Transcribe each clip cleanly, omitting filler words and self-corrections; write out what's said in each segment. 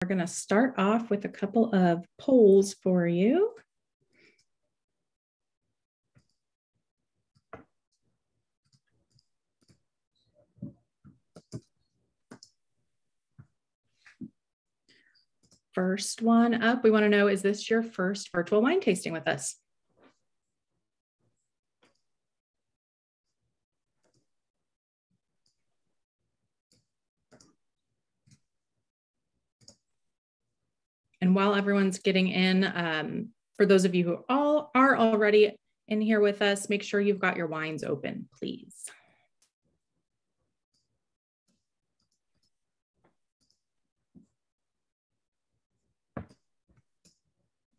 We're going to start off with a couple of polls for you. First one up, we want to know, is this your first virtual wine tasting with us? And while everyone's getting in, for those of you who all are already in here with us, make sure you've got your wines open, please.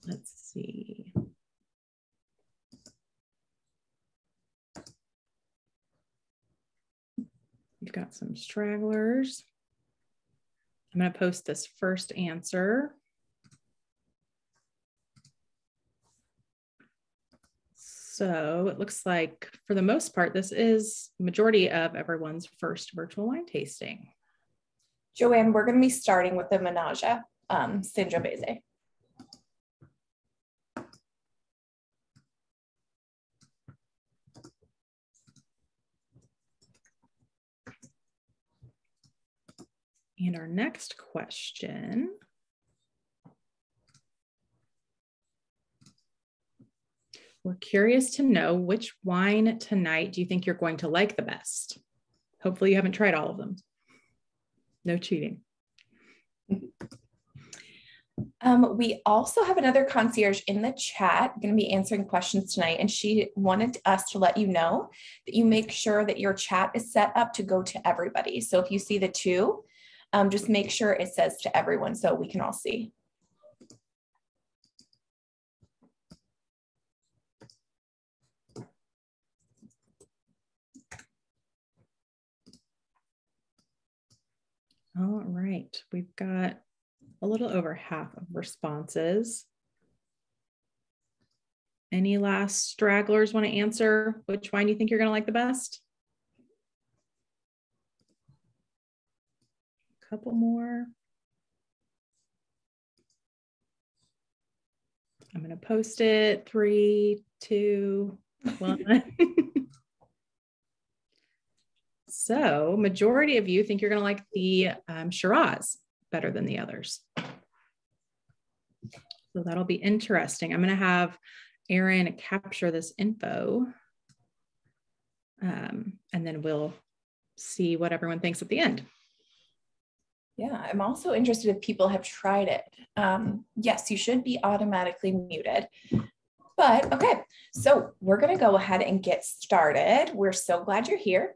Let's see. We've got some stragglers. I'm going to post this first answer. So it looks like for the most part, this is majority of everyone's first virtual wine tasting. Joanne, we're going to be starting with the Mannaggia Sangiovese. And our next question. We're curious to know, which wine tonight do you think you're going to like the best? Hopefully you haven't tried all of them. No cheating. We also have another concierge in the chat going to be answering questions tonight, and she wanted us to let you know that you make sure that your chat is set up to go to everybody. So if you see the two, just make sure it says to everyone so we can all see. All right, we've got a little over half of responses. Any last stragglers want to answer which wine you think you're going to like the best? A couple more. I'm going to post it. 3, 2, 1. So majority of you think you're going to like the Shiraz better than the others. So that'll be interesting. I'm going to have Erin capture this info, and then we'll see what everyone thinks at the end. Yeah, I'm also interested if people have tried it. Yes, you should be automatically muted. But okay, so we're going to go ahead and get started. We're so glad you're here.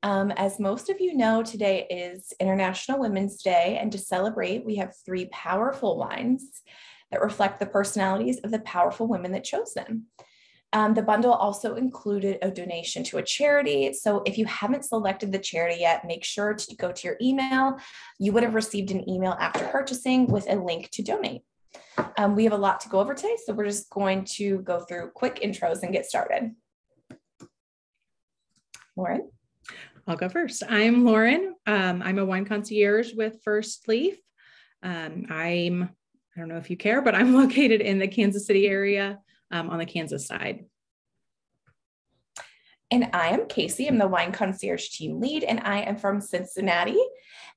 As most of you know, today is International Women's Day, and to celebrate, we have 3 powerful wines that reflect the personalities of the powerful women that chose them. The bundle also included a donation to a charity. So if you haven't selected the charity yet, make sure to go to your email. You would have received an email after purchasing with a link to donate. We have a lot to go over today, so we're just going to go through quick intros and get started. Lauren? I'll go first. I'm Lauren. I'm a wine concierge with Firstleaf. I don't know if you care, but I'm located in the Kansas City area on the Kansas side. And I am Casey. I'm the wine concierge team lead, and I am from Cincinnati.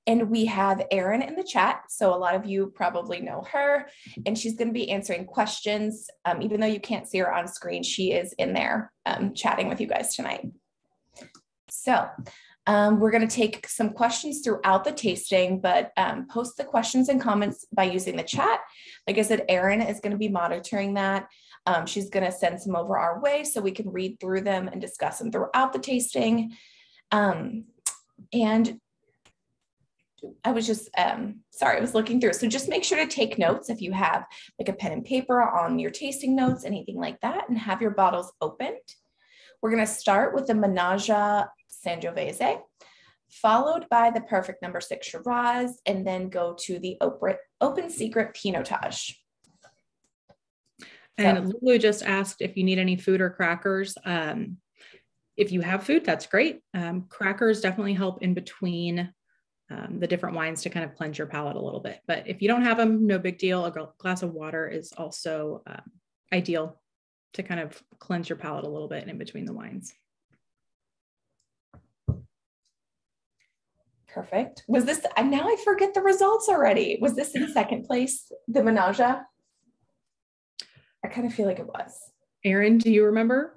And we have Erin in the chat. So a lot of you probably know her, and she's going to be answering questions. Even though you can't see her on screen, she is in there chatting with you guys tonight. So we're going to take some questions throughout the tasting, but post the questions and comments by using the chat. Like I said, Erin is going to be monitoring that. She's going to send some over our way so we can read through them and discuss them throughout the tasting. And I was just, sorry, I was looking through. So just make sure to take notes if you have like a pen and paper on your tasting notes, anything like that, and have your bottles opened. We're going to start with the Mannaggia Sangiovese, followed by the perfect number 6 Shiraz, and then go to the open secret Pinotage. And Lulu just asked if you need any food or crackers. If you have food, that's great. Crackers definitely help in between the different wines to kind of cleanse your palate a little bit. But if you don't have them, no big deal. A glass of water is also ideal to kind of cleanse your palate a little bit in between the wines. Perfect. Was this, and now I forget the results already. Was this in second place, the Mannaggia? I kind of feel like it was. Erin, do you remember?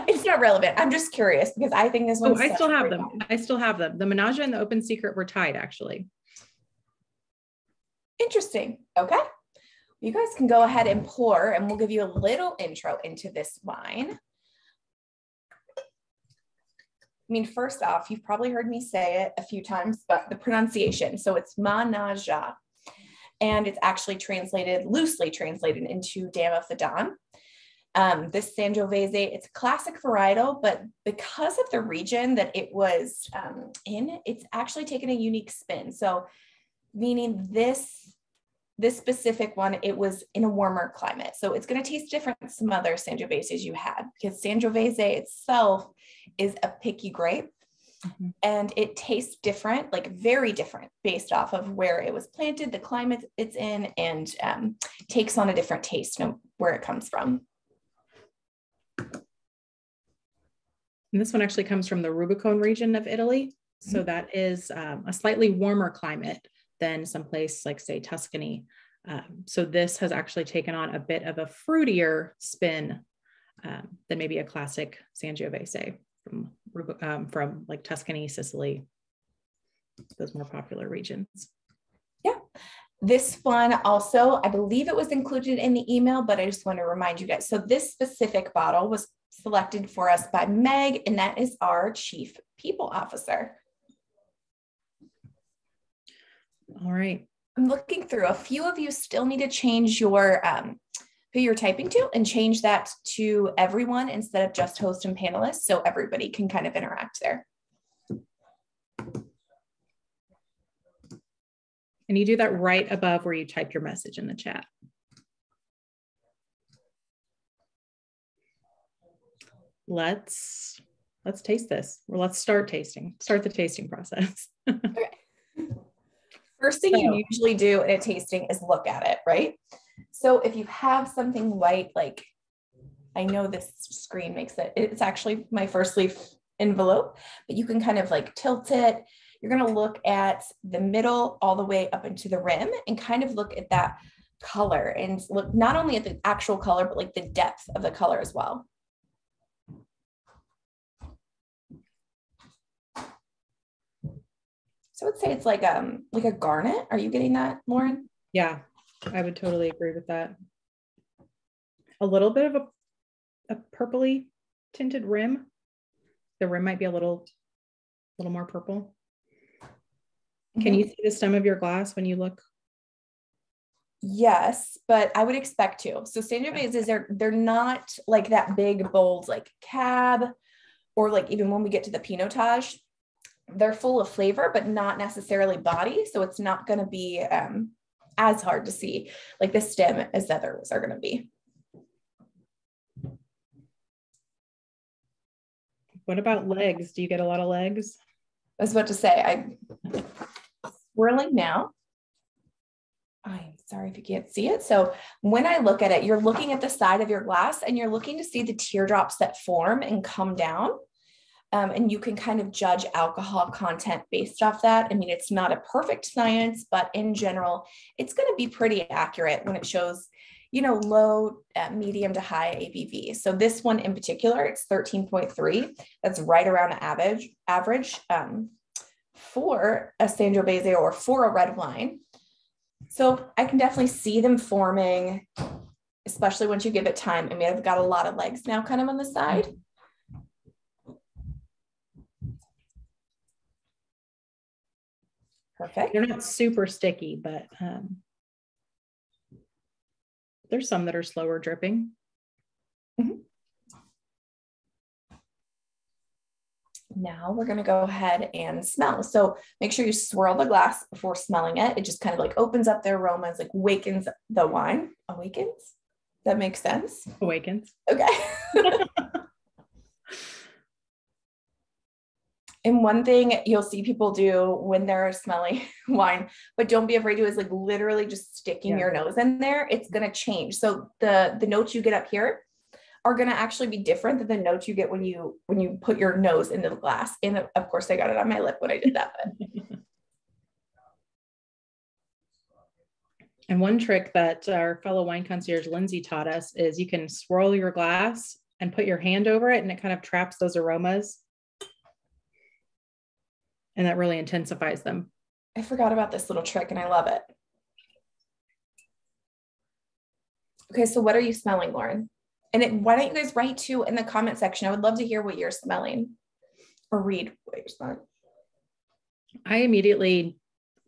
It's not relevant. I'm just curious because I think this one's I still have them. I still have them. The Mannaggia and the Open Secret were tied, actually. Interesting. Okay. You guys can go ahead and pour, and we'll give you a little intro into this wine. I mean, first off, you've probably heard me say it a few times, but the pronunciation. So it's Mannaggia, and it's actually loosely translated into Dam of the Don. This Sangiovese, it's a classic varietal, but because of the region that it was in, it's actually taken a unique spin. So meaning this specific one, it was in a warmer climate. So it's going to taste different than some other Sangioveses you had, because Sangiovese itself is a picky grape. Mm-hmm. And it tastes different, like very different based off of where it was planted, the climate it's in, and takes on a different taste where it comes from. And this one actually comes from the Rubicon region of Italy. So that is a slightly warmer climate than someplace like, say, Tuscany. So this has actually taken on a bit of a fruitier spin than maybe a classic Sangiovese from like Tuscany, Sicily, those more popular regions. Yeah. This one also, I believe it was included in the email, but I just want to remind you guys. So this specific bottle was selected for us by Meg, and that is our Chief People Officer. All right. I'm looking through. A few of you still need to change your who you're typing to and change that to everyone instead of just host and panelists, so everybody can kind of interact there. And you do that right above where you type your message in the chat. Let's taste this. Or let's start the tasting process. Okay. First thing you usually do in a tasting is look at it, right? So if you have something white, like I know this screen makes it's actually my Firstleaf envelope, but you can kind of like tilt it. You're going to look at the middle all the way up into the rim and kind of look at that color and look not only at the actual color, but like the depth of the color as well. So I would say it's like a garnet. Are you getting that, Lauren? Yeah, I would totally agree with that. A little bit of a purpley tinted rim. The rim might be a little more purple. Mm-hmm. Can you see the stem of your glass when you look? Yes, but I would expect to. So Sangioveses, they're not like that big, bold, like cab, or like even when we get to the Pinotage, they're full of flavor, but not necessarily body. So it's not going to be as hard to see like the stem as the others are going to be. What about legs? Do you get a lot of legs? I was about to say, I'm swirling now. I'm sorry if you can't see it. So when I look at it, you're looking at the side of your glass and you're looking to see the teardrops that form and come down. And you can kind of judge alcohol content based off that. I mean, it's not a perfect science, but in general, it's going to be pretty accurate when it shows, you know, low, medium to high ABV. So this one in particular, it's 13.3. That's right around the average for a Sangiovese or for a red wine. So I can definitely see them forming, especially once you give it time. I mean, I've got a lot of legs now kind of on the side. Perfect. They're not super sticky, but there's some that are slower dripping. Mm-hmm. Now we're going to go ahead and smell. So make sure you swirl the glass before smelling it. It just kind of like opens up the aromas, like wakens the wine. Awakens? That makes sense? Awakens. Okay. And one thing you'll see people do when they're smelling wine, but don't be afraid to, is like literally just sticking your nose in there. It's going to change. So the notes you get up here are going to actually be different than the notes you get when you put your nose into the glass. And of course I got it on my lip when I did that. But. And one trick that our fellow wine concierge Lindsay taught us is you can swirl your glass and put your hand over it, and it kind of traps those aromas. And that really intensifies them. I forgot about this little trick and I love it. Okay, so what are you smelling, Lauren? And why don't you guys write too in the comment section? I would love to hear what you're smelling or read what you're smelling. I immediately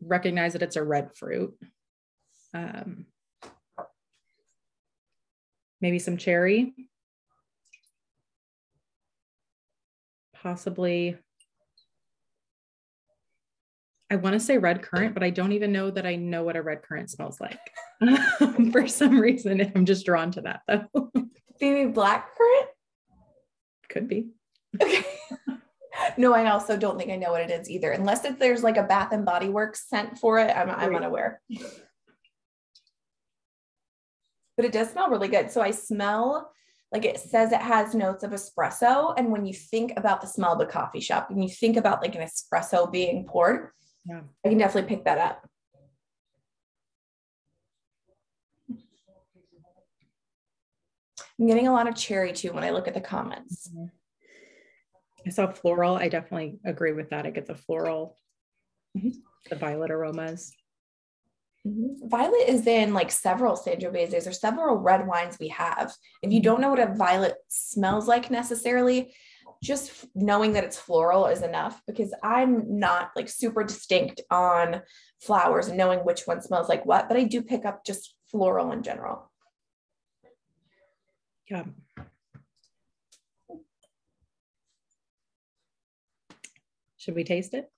recognize that it's a red fruit. Maybe some cherry. Possibly, I want to say red currant, but I don't even know that I know what a red currant smells like. For some reason, I'm just drawn to that though. Maybe black currant? Could be. Okay. No, I also don't think I know what it is either. Unless there's like a Bath and Body Works scent for it, I'm unaware. But it does smell really good. So I smell, like it says it has notes of espresso. And when you think about the smell of a coffee shop, when you think about like an espresso being poured, I can definitely pick that up. I'm getting a lot of cherry too when I look at the comments. I saw floral. I definitely agree with that. It gets a floral, the violet aromas. Violet is in like several Sangiovese or several red wines we have. If you don't know what a violet smells like necessarily, just knowing that it's floral is enough, because I'm not like super distinct on flowers and knowing which one smells like what, but I do pick up just floral in general. Yeah. Should we taste it?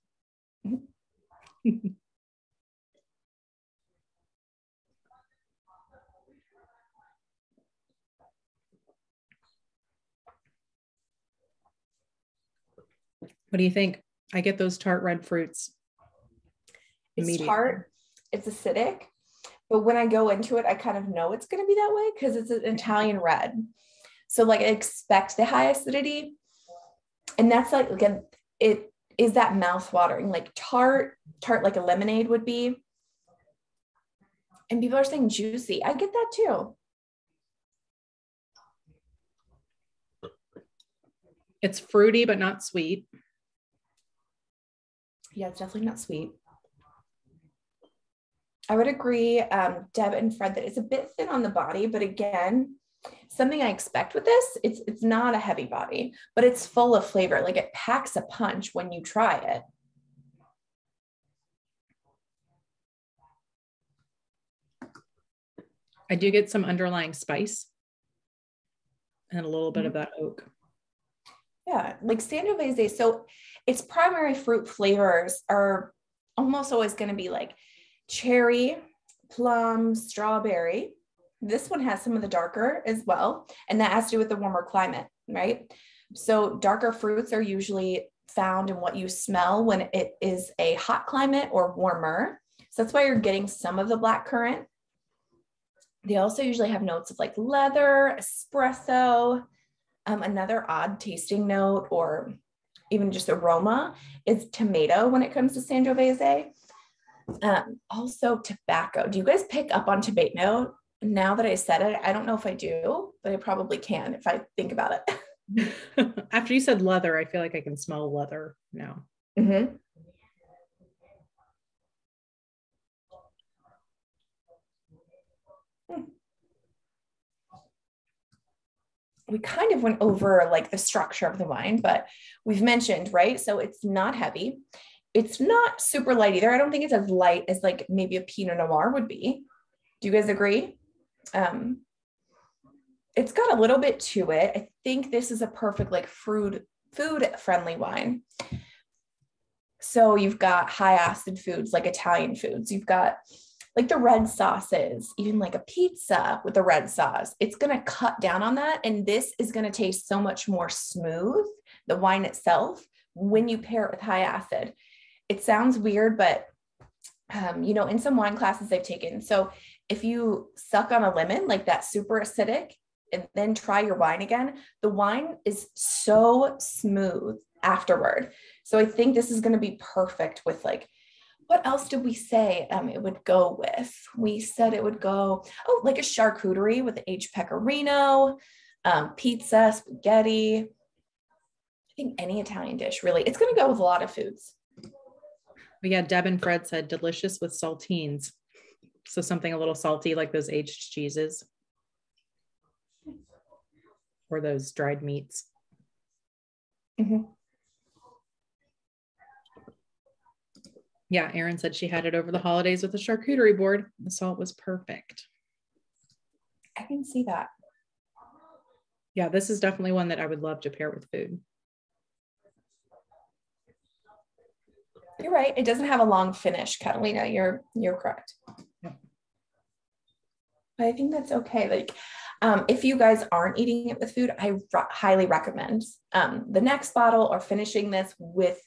What do you think? I get those tart red fruits. It's tart, it's acidic, but when I go into it, I kind of know it's going to be that way because it's an Italian red. So like I expect the high acidity, and that's like, again, it is that mouth watering, like tart like a lemonade would be. And people are saying juicy. I get that too. It's fruity, but not sweet. Yeah, it's definitely not sweet. I would agree, Deb and Fred, that it's a bit thin on the body, but again, something I expect with this, it's not a heavy body, but it's full of flavor. Like it packs a punch when you try it. I do get some underlying spice and a little bit of that oak. Yeah, like Sangiovese. So its primary fruit flavors are almost always going to be like cherry, plum, strawberry. This one has some of the darker as well, and that has to do with the warmer climate, right? So darker fruits are usually found in what you smell when it is a hot climate or warmer. So that's why you're getting some of the black currant. They also usually have notes of like leather, espresso. Another odd tasting note or even just aroma is tomato when it comes to Sangiovese. Also tobacco. Do you guys pick up on tomato? Now that I said it, I don't know if I do, but I probably can if I think about it. After you said leather, I feel like I can smell leather now. Mm-hmm. We kind of went over like the structure of the wine, but we've mentioned, right? So it's not heavy. It's not super light either. I don't think it's as light as like maybe a Pinot Noir would be. Do you guys agree? It's got a little bit to it. I think this is a perfect like food friendly wine. So you've got high acid foods like Italian foods. You've got like the red sauces, even like a pizza with the red sauce. It's going to cut down on that. And this is going to taste so much more smooth, the wine itself, when you pair it with high acid. It sounds weird, but in some wine classes they've taken. So if you suck on a lemon, like that super acidic, and then try your wine again, the wine is so smooth afterward. So I think this is going to be perfect with like, what else did we say it would go with? We said it would go, like a charcuterie with aged pecorino, pizza, spaghetti. I think any Italian dish, really. It's going to go with a lot of foods. But yeah, Deb and Fred said delicious with saltines. So something a little salty like those aged cheeses or those dried meats. Mm-hmm. Yeah, Erin said she had it over the holidays with a charcuterie board. The salt was perfect. I can see that. Yeah, this is definitely one that I would love to pair with food. You're right. It doesn't have a long finish, Catalina. You're correct. Yeah. But I think that's okay. Like, if you guys aren't eating it with food, I highly recommend the next bottle or finishing this with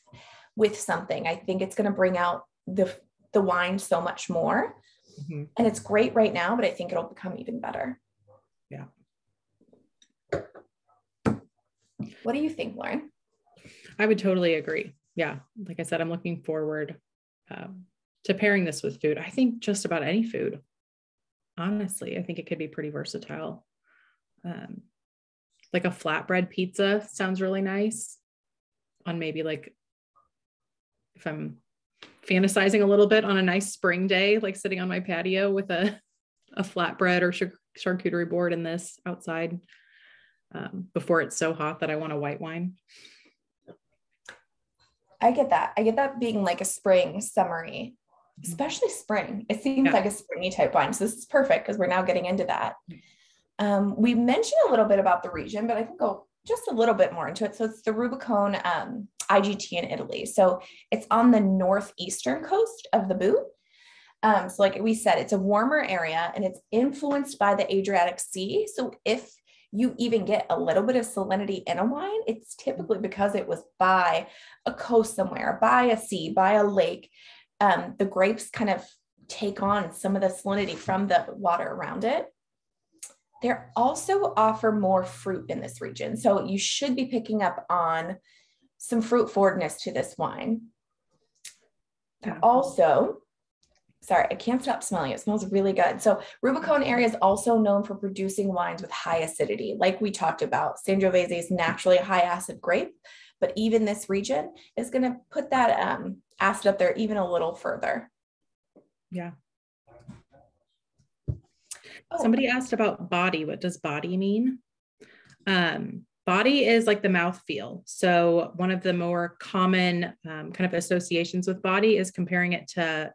something. I think it's going to bring out the wine so much more. Mm-hmm. And it's great right now, but I think it'll become even better. Yeah. What do you think, Lauren? I would totally agree. Yeah. Like I said, I'm looking forward to pairing this with food. I think just about any food. Honestly, I think it could be pretty versatile. Like a flatbread pizza sounds really nice on maybe like, if I'm fantasizing a little bit, on a nice spring day, like sitting on my patio with a flatbread or charcuterie board in this outside before it's so hot that I want a white wine. I get that being like a spring, summery, especially spring. It seems like a springy type wine. So this is perfect because we're now getting into that. We mentioned a little bit about the region, but I can go just a little bit more into it. So it's the Rubicone IGT in Italy. So it's on the northeastern coast of the Boot. So like we said, it's a warmer area and it's influenced by the Adriatic Sea. So if you even get a little bit of salinity in a wine, it's typically because it was by a coast somewhere, by a sea, by a lake. The grapes kind of take on some of the salinity from the water around it. They also offer more fruit in this region. So you should be picking up on some fruit forwardness to this wine. Also, sorry, I can't stop smelling it. It smells really good. So Rubicone area is also known for producing wines with high acidity. Like we talked about, Sangiovese is naturally a high acid grape, but even this region is going to put that acid up there even a little further. Yeah. Somebody asked about body. What does body mean? Body is like the mouthfeel. So one of the more common kind of associations with body is comparing it to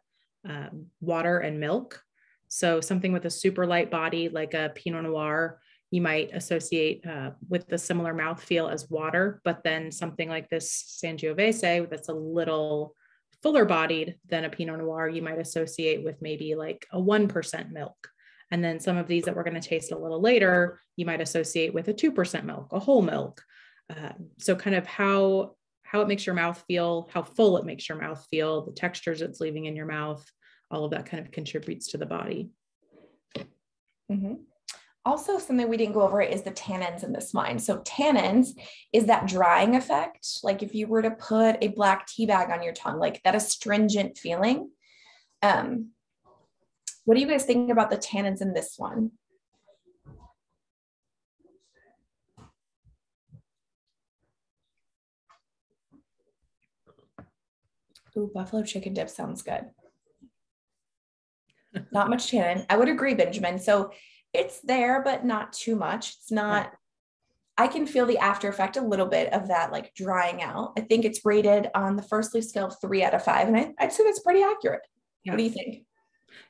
water and milk. So something with a super light body, like a Pinot Noir, you might associate with the similar mouthfeel as water, but then something like this Sangiovese that's a little fuller bodied than a Pinot Noir, you might associate with maybe like a 1% milk. And then some of these that we're going to taste a little later, you might associate with a 2% milk, a whole milk. So kind of how it makes your mouth feel, how full it makes your mouth feel, the textures it's leaving in your mouth, all of that kind of contributes to the body. Mm-hmm. Also, something we didn't go over is the tannins in this wine. So tannins is that drying effect. Like if you were to put a black tea bag on your tongue, like that astringent feeling. What do you guys think about the tannins in this one? Ooh, buffalo chicken dip sounds good. Not much tannin. I would agree, Benjamin. So it's there, but not too much. It's not, I can feel the after effect a little bit of that like drying out. I think it's rated on the Firstleaf scale of 3 out of 5. And I'd say that's pretty accurate. Yeah. What do you think?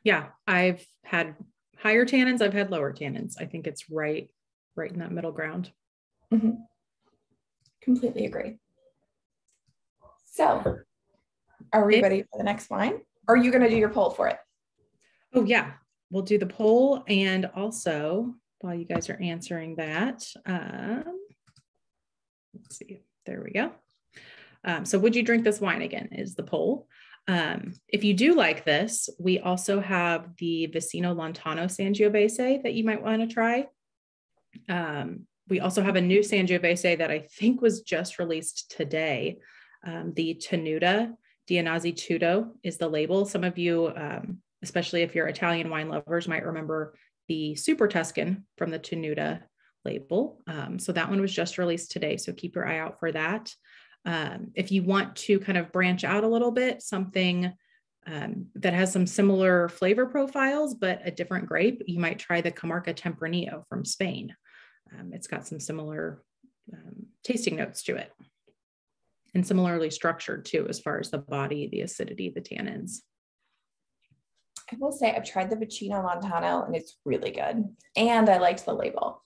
Yeah, I've had higher tannins. I've had lower tannins. I think it's right in that middle ground. Mm-hmm. Completely agree. So are we ready for the next wine? Or are you going to do your poll for it? Oh yeah, we'll do the poll. And also while you guys are answering that, let's see, there we go. So would you drink this wine again is the poll. If you do like this, we also have the Vicino Lontano Sangiovese that you might want to try. We also have a new Sangiovese that I think was just released today. The Tenuta Dianazi Tudo is the label. Some of you, especially if you're Italian wine lovers, might remember the Super Tuscan from the Tenuta label. So that one was just released today. So keep your eye out for that. If you want to kind of branch out a little bit, something that has some similar flavor profiles, but a different grape, you might try the Camarga Tempranillo from Spain. It's got some similar tasting notes to it, and similarly structured too, as far as the body, the acidity, the tannins. I will say I've tried the Vicino Lontano and it's really good. And I liked the label.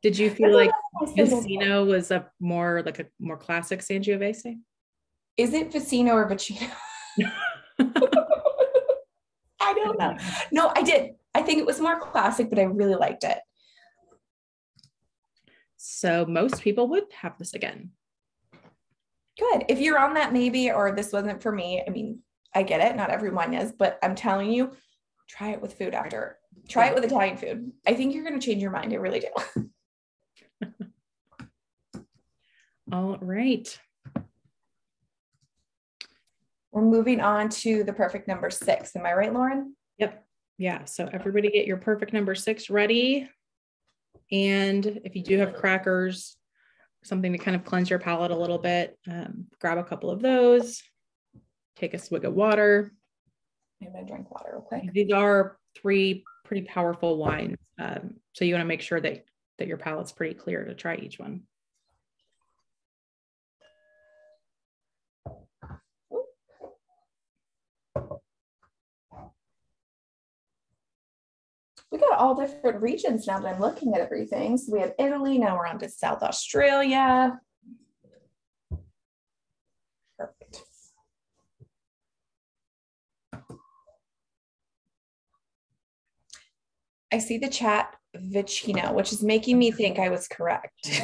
Did you feel like Vicino was a more classic Sangiovese? Is it Vicino or Vicino? I don't know. No, I did. I think it was more classic, but I really liked it. So most people would have this again. Good. If you're on that maybe, or this wasn't for me, I mean, I get it. Not everyone is, but I'm telling you, try it with food after. Try it with Italian food. I think you're going to change your mind. I really do. All right. We're moving on to the perfect number 6. Am I right, Lauren? Yep. Yeah. So everybody get your perfect number 6 ready. And if you do have crackers, something to kind of cleanse your palate a little bit, grab a couple of those, take a swig of water. I'm going to drink water real quick. These are 3 pretty powerful wines. So you want to make sure that your palate's pretty clear to try each one. We got all different regions now that I'm looking at everything. So we have Italy, now we're on to South Australia. Perfect. I see the chat Vicino, which is making me think I was correct.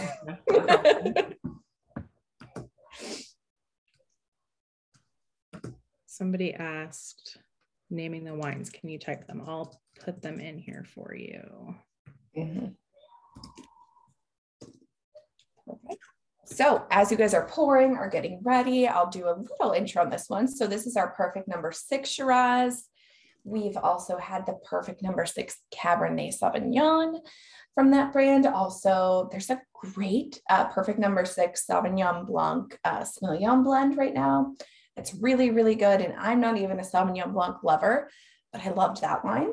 Somebody asked, naming the wines. Can you type them? I'll put them in here for you. Mm-hmm. Okay. So as you guys are pouring or getting ready, I'll do a little intro on this one. So this is our perfect number 6 Shiraz. We've also had the perfect number 6 Cabernet Sauvignon from that brand. Also, there's a great perfect number 6 Sauvignon Blanc Semillon blend right now. It's really, really good. And I'm not even a Sauvignon Blanc lover, but I loved that wine.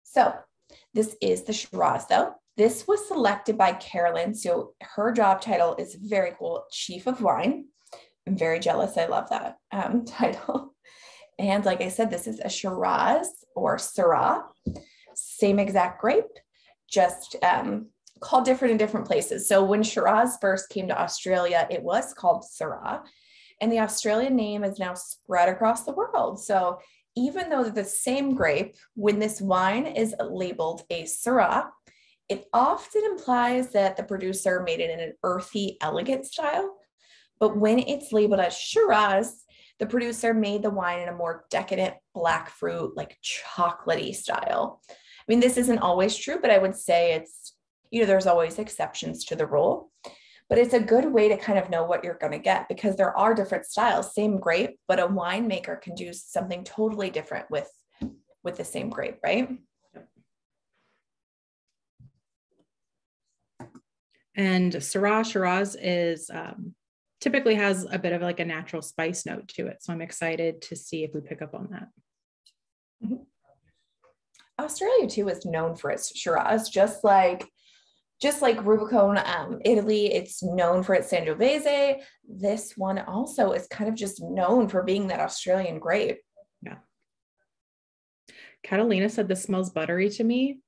So this is the Shiraz though. This was selected by Carolyn. So her job title is very cool, Chief of Wine. I'm very jealous. I love that title. And like I said, this is a Shiraz or Syrah, same exact grape, just called different in different places. So when Shiraz first came to Australia, it was called Syrah, and the Australian name is now spread across the world. So even though they're the same grape, when this wine is labeled a Syrah, it often implies that the producer made it in an earthy, elegant style. But when it's labeled as Shiraz, the producer made the wine in a more decadent black fruit, like chocolatey style. I mean, this isn't always true, but I would say it's, there's always exceptions to the rule. But it's a good way to kind of know what you're going to get, because there are different styles, same grape, but a winemaker can do something totally different with the same grape, right? And Syrah Shiraz is typically has a bit of like a natural spice note to it. So I'm excited to see if we pick up on that. Mm-hmm. Australia too is known for its Shiraz, just like Rubicon, Italy, it's known for its Sangiovese. This one also is kind of just known for being that Australian grape. Yeah. Catalina said this smells buttery to me.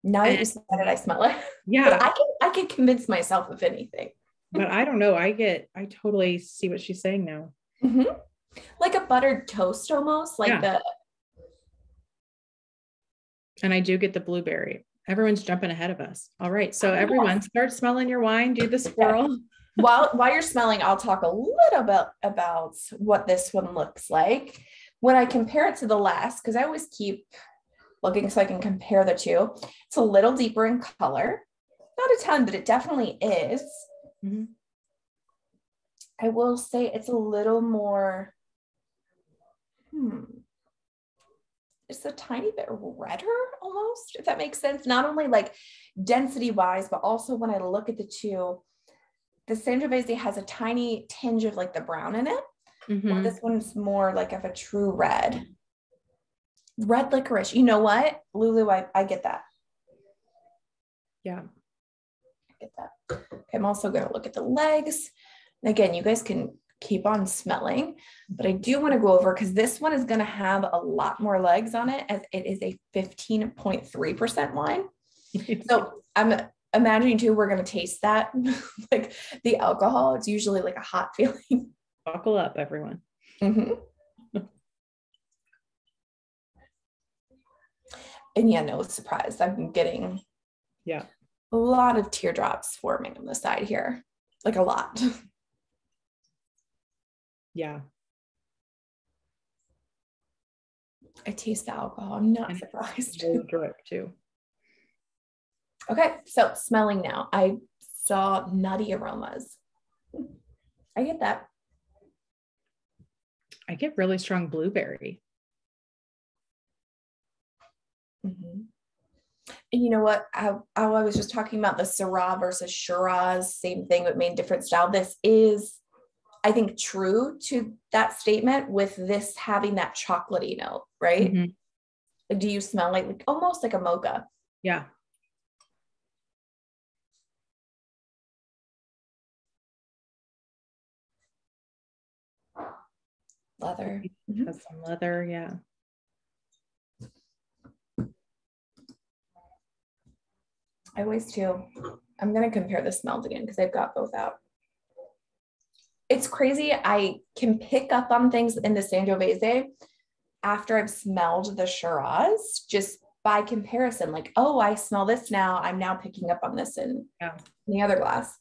Now that you said it, I smell it. Yeah. I can convince myself of anything. But I don't know. I totally see what she's saying now. Mm-hmm. Like a buttered toast almost, like And I do get the blueberry. Everyone's jumping ahead of us. All right. So everyone start smelling your wine, do the swirl. While you're smelling, I'll talk a little bit about what this one looks like. When I compare it to the last, because I always keep looking so I can compare the two, it's a little deeper in color. Not a ton, but it definitely is. Mm-hmm. I will say it's a little more, it's a tiny bit redder almost, if that makes sense. Not only like density wise, but also when I look at the two, the Sangiovese has a tiny tinge of like the brown in it. Where this one's more like of a true red. Red licorice. You know what, Lulu, I get that. Yeah. I get that. Okay, I'm also going to look at the legs. And again, you guys can keep on smelling, but I do want to go over because this one is going to have a lot more legs on it as it is a 15.3% wine. So I'm imagining too, we're going to taste that. Like the alcohol, it's usually like a hot feeling. Buckle up, everyone. And yeah, no surprise. I'm getting a lot of teardrops forming on the side here, like a lot. Yeah. I taste the alcohol. I'm not surprised. Drip too. Okay, so smelling now. I saw nutty aromas. I get that. I get really strong blueberry. And you know what? I was just talking about the Syrah versus Shiraz, same thing, but made different style. This is, I think, true to that statement with this having that chocolatey note, right? Like, do you smell like almost like a mocha? Yeah. Leather. Has some leather, yeah. I always too. I'm going to compare the smells again because I've got both out. It's crazy. I can pick up on things in the Sangiovese after I've smelled the Shiraz, just by comparison. Like, oh, I smell this now. I'm now picking up on this in the other glass.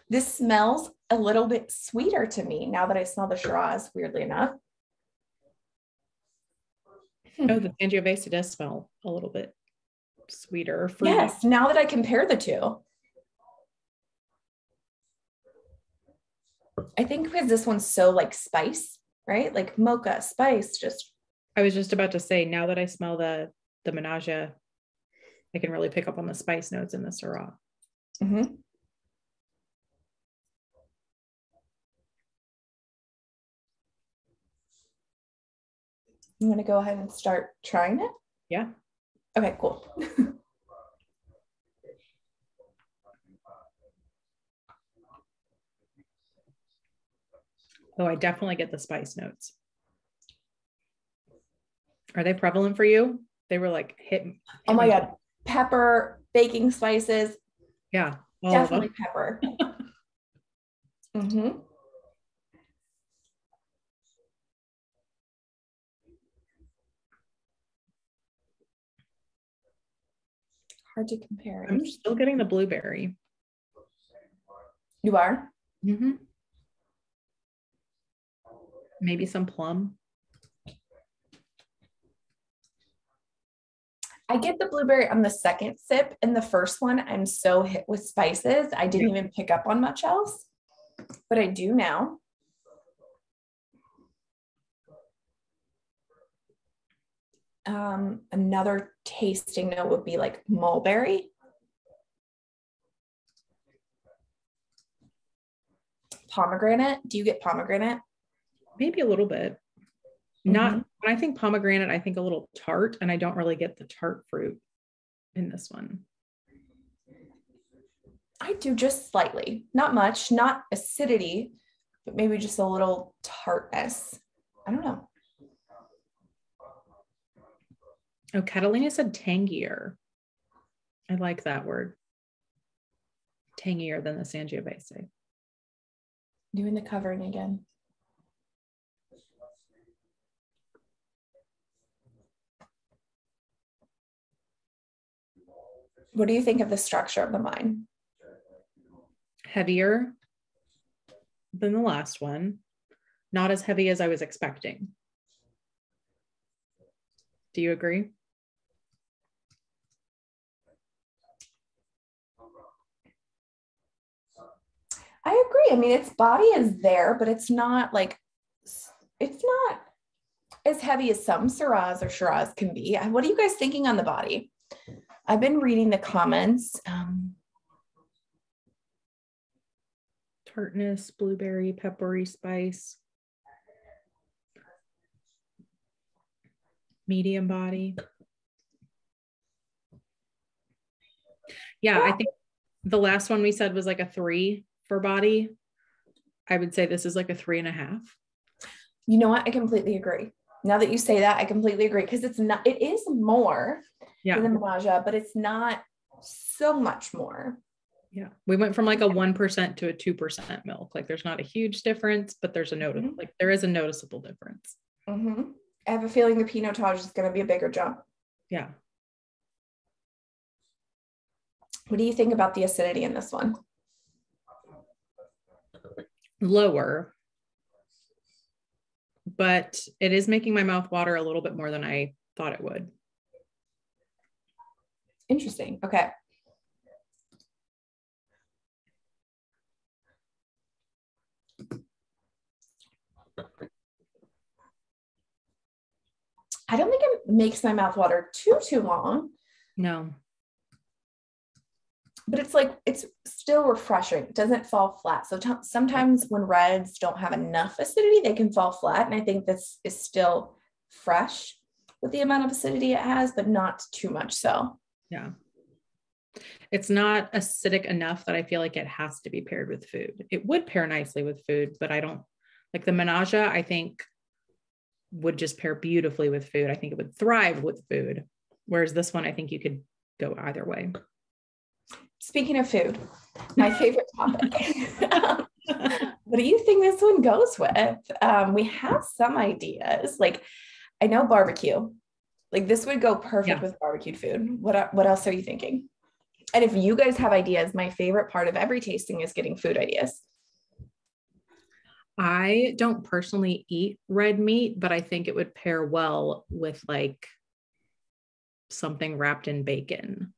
This smells a little bit sweeter to me now that I smell the Shiraz, weirdly enough. Oh, the Sangiovese does smell a little bit sweeter. Fruity. Yes, now that I compare the two. I think because this one's so like spice, right? Like mocha, spice, just. I was just about to say, now that I smell the Mannaggia, I can really pick up on the spice notes in the Syrah. I'm going to go ahead and start trying it. Yeah. Okay, cool. Oh, I definitely get the spice notes. Are they prevalent for you? They were like hit Oh my God. Pepper, baking spices. Yeah. Definitely pepper. Hard to compare. I'm still getting the blueberry. You are? Maybe some plum. I get the blueberry on the second sip. In the first one, I'm so hit with spices. I didn't even pick up on much else, but I do now. Another tasting note would be like mulberry. Pomegranate. Do you get pomegranate? Maybe a little bit. Not when I think pomegranate, I think a little tart, and I don't really get the tart fruit in this one. I do, just slightly, not much, not acidity, but maybe just a little tartness. I don't know. Oh, Catalina said tangier. I like that word. Tangier than the Sangiovese. Doing the covering again. What do you think of the structure of the wine? heavier than the last one. Not as heavy as I was expecting. Do you agree? I agree. I mean, its body is there, but it's not as heavy as some Syrahs or Shiraz can be. What are you guys thinking on the body? I've been reading the comments. Tartness, blueberry, peppery spice. Medium body. Yeah, I think the last one we said was like a 3 for body. I would say this is like a 3.5. You know what? I completely agree. Now that you say that, I completely agree, because it is more than the Mannaggia, but it's not so much more. Yeah. We went from like a 1% to a 2% milk. Like there's not a huge difference, but there's there is a noticeable difference. Mm-hmm. I have a feeling the Pinotage is going to be a bigger jump. Yeah. What do you think about the acidity in this one? Lower, but it is making my mouth water a little bit more than I thought it would. Interesting. Okay. I don't think it makes my mouth water too long. No. But it's still refreshing. It doesn't fall flat. So sometimes when reds don't have enough acidity, they can fall flat. And I think this is still fresh with the amount of acidity it has, but not too much so. Yeah. It's not acidic enough that I feel like it has to be paired with food. It would pair nicely with food, but I don't like the Mannaggia, I think would just pair beautifully with food. I think it would thrive with food. Whereas this one, I think you could go either way. Speaking of food, my favorite topic. What do you think this one goes with? We have some ideas. Like, I know barbecue. Like this would go perfect with barbecued food. What else are you thinking? And if you guys have ideas, my favorite part of every tasting is getting food ideas. I don't personally eat red meat, but I think it would pair well with like something wrapped in bacon.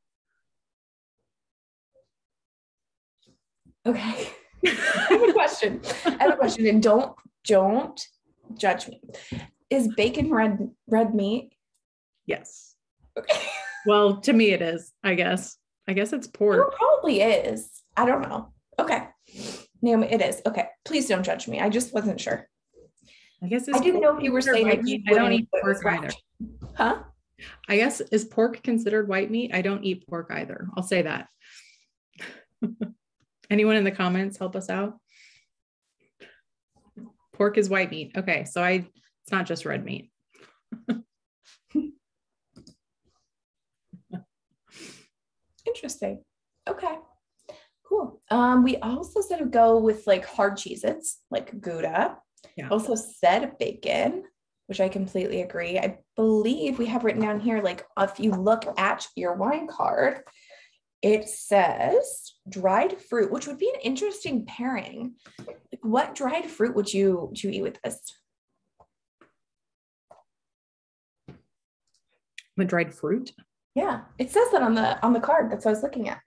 Okay. I have a question. And don't judge me. Is bacon red meat? Yes. Okay. Well, to me it is, I guess. I guess it's pork. It probably is. I don't know. Okay. Naomi, it is. Okay. Please don't judge me. I just wasn't sure. I guess I didn't know if you were saying like I don't eat pork either. Huh? I guess, is pork considered white meat? I don't eat pork either. I'll say that. Anyone in the comments help us out? Pork is white meat. Okay. So it's not just red meat. Interesting. Okay. Cool. We also said to go with like hard cheeses, like Gouda. Yeah. Also said bacon, which I completely agree. I believe we have written down here, like if you look at your wine card, it says dried fruit, which would be an interesting pairing. Like, what dried fruit would you eat with this? With dried fruit? Yeah, it says that on the card. That's what I was looking at.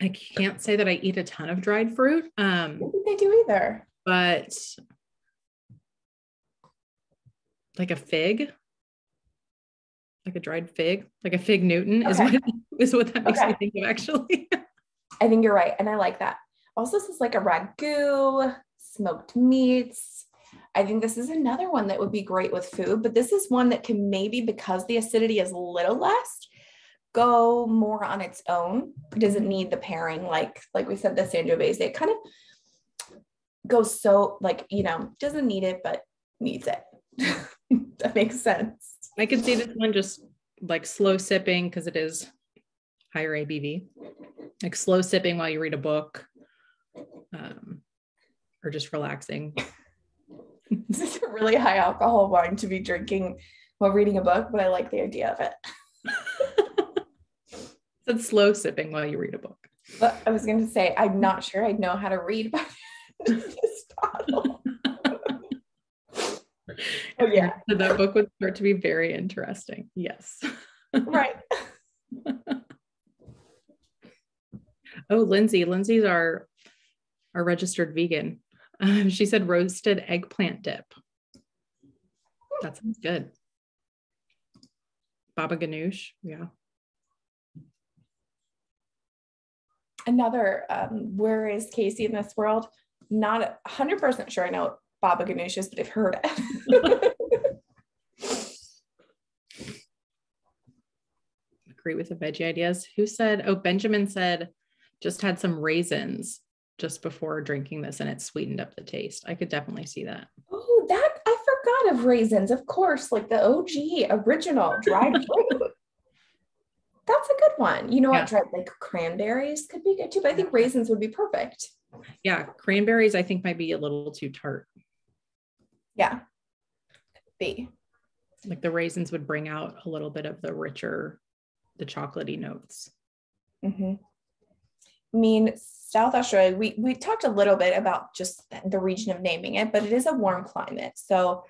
I can't say that I eat a ton of dried fruit. I don't think they do either. But like a fig, like a dried fig, like a fig Newton is what that makes me think of, actually. I think you're right. And I like that. Also, this is like a ragu, smoked meats. I think this is another one that would be great with food, but this is one that can maybe, because the acidity is a little less, go more on its own. It doesn't need the pairing, like we said, the Sangiovese. It kind of goes so doesn't need it, but needs it. That makes sense. I could see this one just like slow sipping, because it is higher ABV, like slow sipping while you read a book, or just relaxing. This is a really high alcohol wine to be drinking while reading a book, but I like the idea of it. It's slow sipping while you read a book. But I was going to say, I'm not sure I know how to read by this bottle. Oh yeah. So that book would start to be very interesting. Yes. Right. Oh, Lindsay's our registered vegan. She said roasted eggplant dip. That sounds good. Baba ganoush. Yeah. Another, where is Casey in this world? Not 100% sure I know what baba ganoush is, but I've heard it. Agree with the veggie ideas. Who said, oh, Benjamin said, just had some raisins just before drinking this and it sweetened up the taste. I could definitely see that. Oh, that I forgot of raisins. Of course, like the OG original dried fruit. That's a good one. You know what? Dried like cranberries could be good too, but I think raisins would be perfect. Yeah, cranberries I think might be a little too tart. Yeah. Be. Like the raisins would bring out a little bit of the richer, the chocolatey notes. Mm-hmm. I mean, South Australia, we talked a little bit about just the region of naming it, but it is a warm climate. So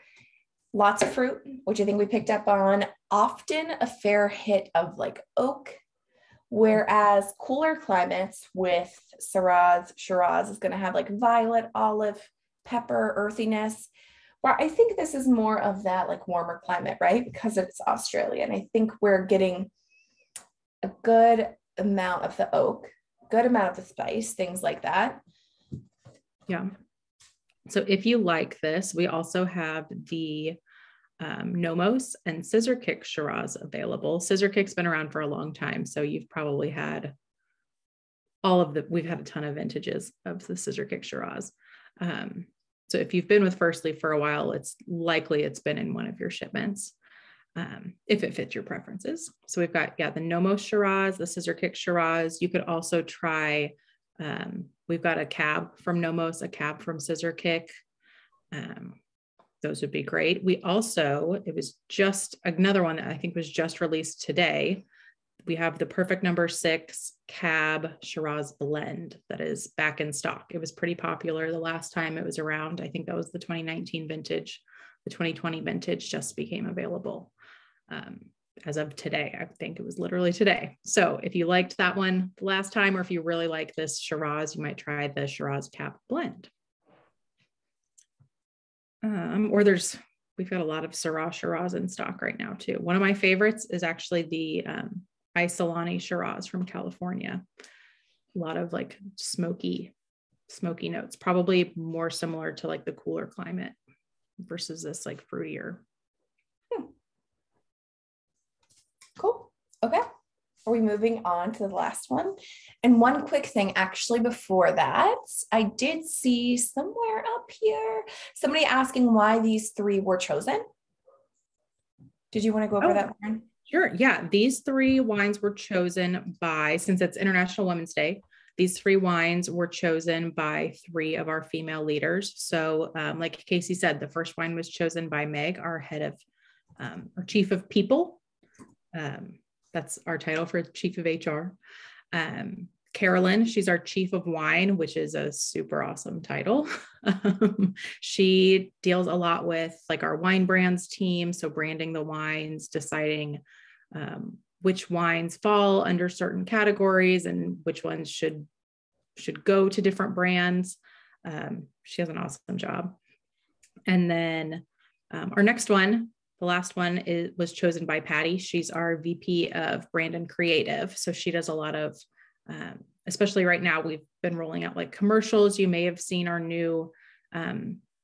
lots of fruit, which I think we picked up on, often a fair hit of like oak, whereas cooler climates with Shiraz is going to have like violet, olive, pepper, earthiness. Well, I think this is more of that like warmer climate, right? Because it's Australia. And I think we're getting a good amount of the oak, good amount of the spice, things like that. Yeah. So if you like this, we also have the Nomos and Scissor Kick Shiraz available. Scissor Kick's been around for a long time, so you've probably had we've had a ton of vintages of the Scissor Kick Shiraz. So if you've been with Firstleaf for a while, it's likely it's been in one of your shipments, if it fits your preferences. So we've got, the Nomos Shiraz, the Scissor Kick Shiraz. You could also try, we've got a cab from Nomos, a cab from Scissor Kick. Those would be great. We also, it was just another one that I think was just released today. We have the Perfect Number 6 Cab Shiraz blend that is back in stock. It was pretty popular the last time it was around. I think that was the 2019 vintage. The 2020 vintage just became available as of today. I think it was literally today. So if you liked that one the last time, or if you really like this Shiraz, you might try the Shiraz Cab blend. We've got a lot of Syrah Shiraz in stock right now too. One of my favorites is actually the Isolani Shiraz from California. A lot of like smoky notes, probably more similar to like the cooler climate versus this like fruitier. Cool. Okay. Are we moving on to the last one? And one quick thing, actually, before that, I did see somewhere up here, somebody asking why these three were chosen. Did you want to go over that, Lauren? Sure. Yeah. These three wines were chosen by, since it's International Women's Day, these three wines were chosen by three of our female leaders. So like Casey said, the first wine was chosen by Meg, our head of, our chief of people. That's our title for chief of HR. Carolyn, she's our chief of wine, which is a super awesome title. She deals a lot with like our wine brands team. So branding the wines, deciding which wines fall under certain categories and which ones should go to different brands. She has an awesome job. And then our next one, the last one was chosen by Patty. She's our VP of Brand and Creative. So she does a lot of, especially right now, we've been rolling out like commercials. You may have seen our new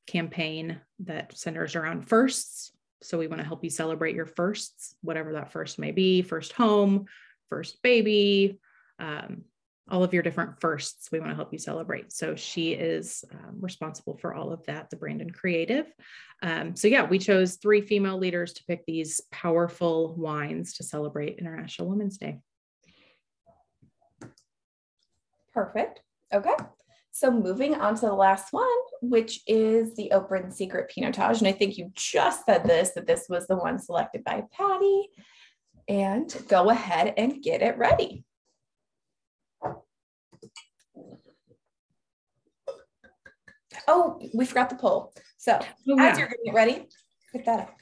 campaign that centers around firsts. So we want to help you celebrate your firsts, whatever that first may be, first home, first baby, all of your different firsts, we want to help you celebrate. So she is responsible for all of that, the brand and creative. So yeah, we chose three female leaders to pick these powerful wines to celebrate International Women's Day. Perfect. Okay. So moving on to the last one, which is the Oprah Secret Pinotage. And I think you just said that this was the one selected by Patty. And go ahead and get it ready. Oh, we forgot the poll. So as you're getting it ready, pick that up.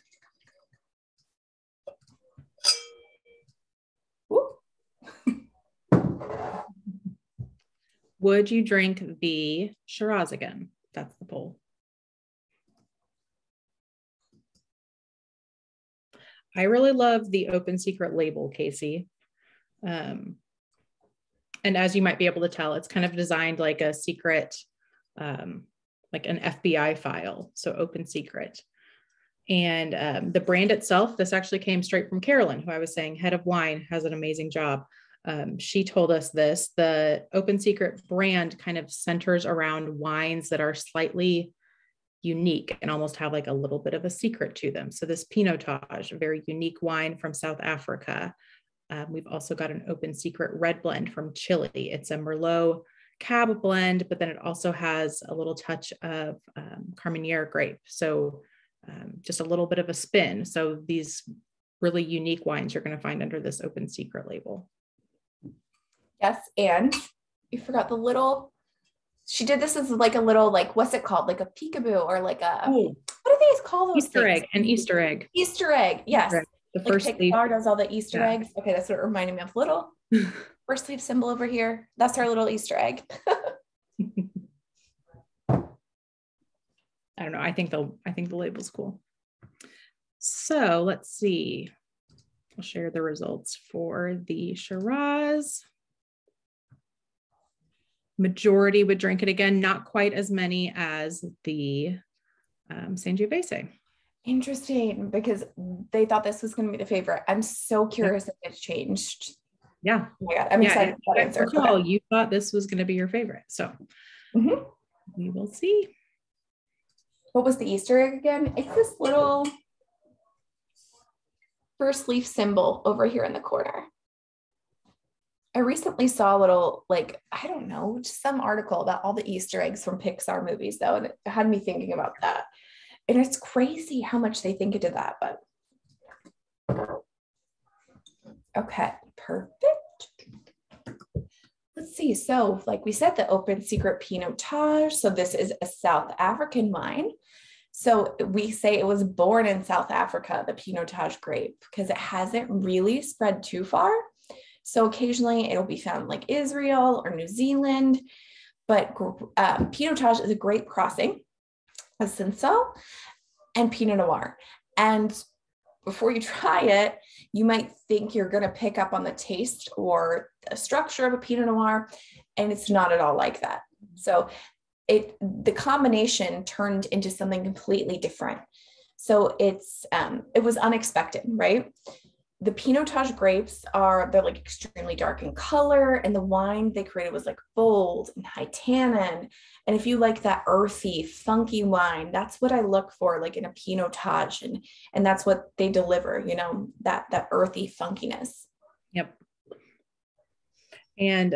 Would you drink the Shiraz again? That's the poll. I really love the Open Secret label, Casey. And as you might be able to tell, it's kind of designed like a secret, like an FBI file. So open secret. And the brand itself, this actually came straight from Carolyn, who I was saying, head of wine, has an amazing job. She told us this, the Open Secret brand kind of centers around wines that are slightly unique and almost have like a little bit of a secret to them. So this Pinotage, a very unique wine from South Africa. We've also got an Open Secret red blend from Chile. It's a Merlot Cab blend, but then it also has a little touch of Carmenere grape. So just a little bit of a spin. So these really unique wines you're going to find under this Open Secret label. Yes, and you forgot the little, she did this as like a little, like, what's it called? Like a peekaboo or like a, what do they call those Easter things? egg, an Easter egg. Easter egg, yes. Easter egg. The like Firstleaf does all the Easter eggs. Okay, that's what it reminded me of. Little Firstleaf symbol over here. That's our little Easter egg. I don't know. I think the label's cool. So let's see. I'll share the results for the Shiraz. Majority would drink it again, not quite as many as the Sangiovese. Interesting, because they thought this was going to be the favorite. I'm so curious if it's changed. Yeah. Oh my God, I'm excited for that answer. Recall, you thought this was going to be your favorite. So we will see. What was the Easter egg again? It's this little Firstleaf symbol over here in the corner. I recently saw a little, like, I don't know, just some article about all the Easter eggs from Pixar movies, though, and it had me thinking about that. And it's crazy how much they think into that, but okay, perfect. Let's see. So like we said, the Open Secret Pinotage. So this is a South African wine. So we say it was born in South Africa, the Pinotage grape, because it hasn't really spread too far. So occasionally it'll be found in like Israel or New Zealand, but Pinotage is a great crossing of Cinsault and Pinot Noir. And before you try it, you might think you're going to pick up on the taste or the structure of a Pinot Noir, and it's not at all like that. So the combination turned into something completely different. So it was unexpected, right? The Pinotage grapes they're like extremely dark in color, and the wine they created was like bold and high tannin. And if you like that earthy, funky wine, that's what I look for, like in a Pinotage, and that's what they deliver, you know, that earthy funkiness. Yep. And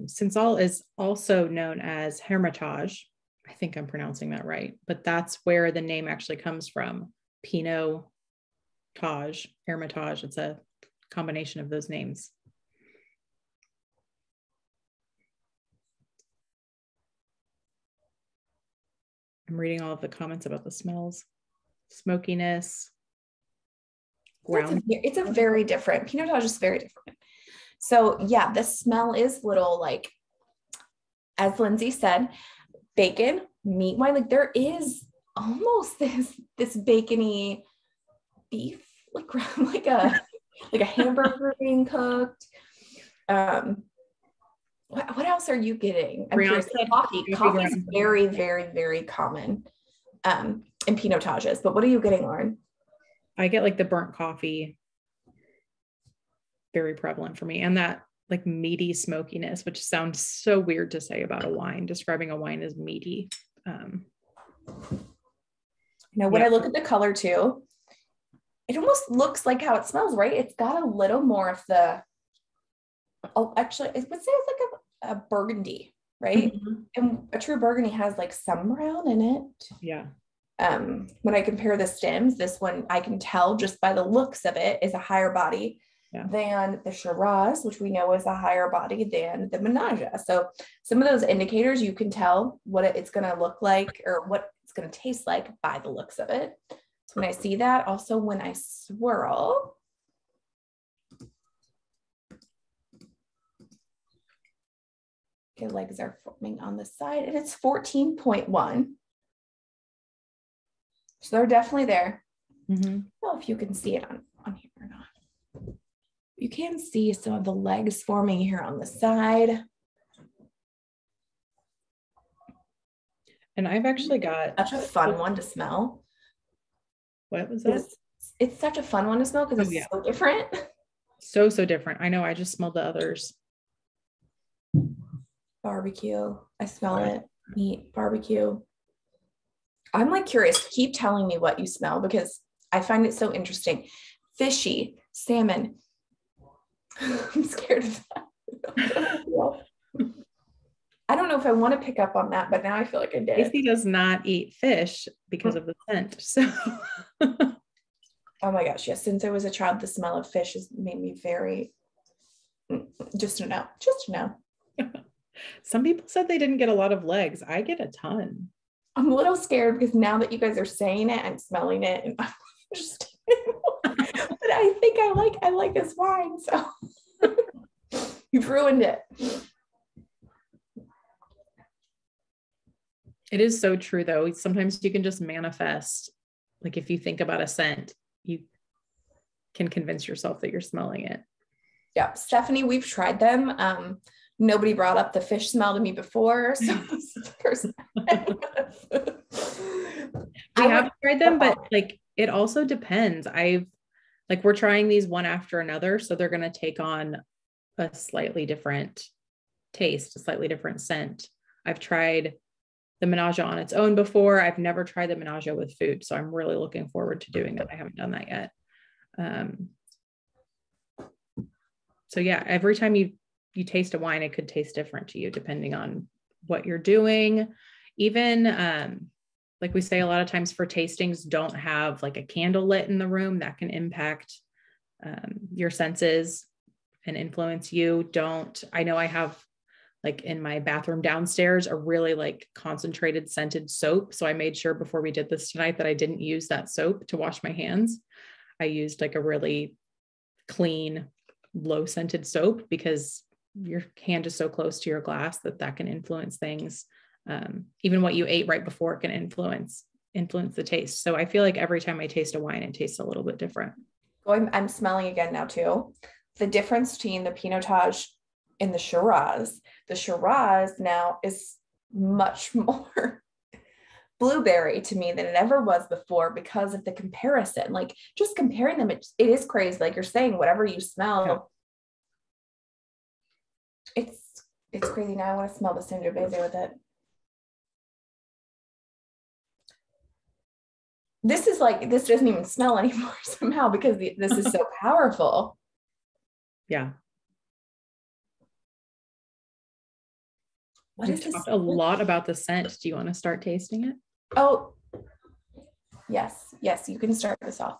Cinsault is also known as Hermitage. I think I'm pronouncing that right, but that's where the name actually comes from. Pinotage, Hermitage. It's a combination of those names. I'm reading all of the comments about the smells, smokiness. It's a very different, Pinotage is very different. So yeah, the smell is little, like, as Lindsay said, bacon, meat wine, like there is almost this bacony beef, like a hamburger being cooked. What else are you getting? I'm curious. Coffee is very, very, very common in Pinotages, but what are you getting, Lauren? I get like the burnt coffee, very prevalent for me, and that like meaty smokiness, which sounds so weird to say about a wine, describing a wine as meaty. When I look at the color too, it almost looks like how it smells, right? It's got a little more of actually, I would say it's like a burgundy, right? Mm-hmm. And a true burgundy has like some brown in it. Yeah. When I compare the stems, this one I can tell just by the looks of it is a higher body. than the Shiraz, which we know is a higher body than the Mannaggia. So some of those indicators, you can tell what it's going to look like or what it's going to taste like by the looks of it. So when I see that, also when I swirl, okay, legs are forming on the side, and it's 14.1. So they're definitely there. I don't know if you can see it on here or not. You can see some of the legs forming here on the side. And I've actually got such a fun one to smell. What was that? It's such a fun one to smell because it's so different. So different. I know. I just smelled the others. Barbecue. I smell it. Meat, barbecue. I'm like curious. Keep telling me what you smell because I find it so interesting. Fishy, salmon. I'm scared of that. I don't know if I want to pick up on that, but now I feel like I did. Casey does not eat fish because of the scent. So, oh my gosh, yes. Since I was a child, the smell of fish has made me very, just to know. Some people said they didn't get a lot of legs. I get a ton. I'm a little scared because now that you guys are saying it, I'm smelling it, and I'm just. But I think I like this wine, so you've ruined it. It is so true though. Sometimes you can just manifest, like if you think about a scent, you can convince yourself that you're smelling it. Yeah, Stephanie, we've tried them. Nobody brought up the fish smell to me before, so this is the first time. I have tried them, but like it also depends. We're trying these one after another, so they're going to take on a slightly different taste, a slightly different scent. I've tried the Mannaggia on its own before. I've never tried the Mannaggia with food, so I'm really looking forward to doing that. I haven't done that yet. So yeah, every time you taste a wine, it could taste different to you depending on what you're doing. Even like we say a lot of times for tastings, don't have like a candle lit in the room. That can impact your senses and influence you. I know I have like in my bathroom downstairs a really like concentrated scented soap. So I made sure before we did this tonight that I didn't use that soap to wash my hands. I used like a really clean, low scented soap because your hand is so close to your glass that can influence things. Even what you ate right before can influence the taste. So I feel like every time I taste a wine, it tastes a little bit different. I'm smelling again now too. The difference between the Pinotage and the Shiraz. The Shiraz now is much more blueberry to me than it ever was before because of the comparison. Like just comparing them, it is crazy. Like you're saying, whatever you smell, it's crazy. Now I want to smell the Sangiovese with it. This doesn't even smell anymore somehow because this is so powerful. Yeah. We've talked a lot about the scent. Do you want to start tasting it? Oh, yes, you can start this off.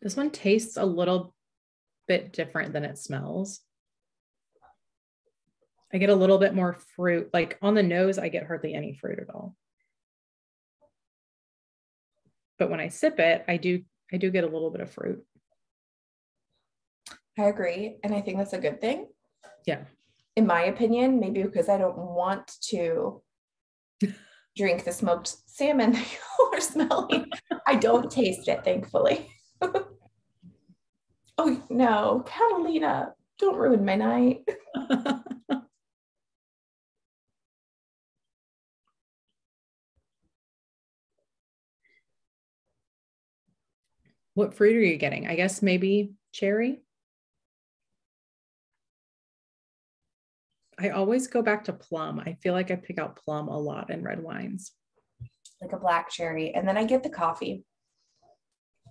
This one tastes a little bit different than it smells. I get a little bit more fruit. Like on the nose, I get hardly any fruit at all. But when I sip it, I do get a little bit of fruit. I agree. And I think that's a good thing. Yeah. In my opinion, maybe because I don't want to drink the smoked salmon that you are smelling. I don't taste it, thankfully. Oh no, Catalina, don't ruin my night. What fruit are you getting? I guess maybe cherry. I always go back to plum. I feel like I pick out plum a lot in red wines. Like a black cherry. And then I get the coffee.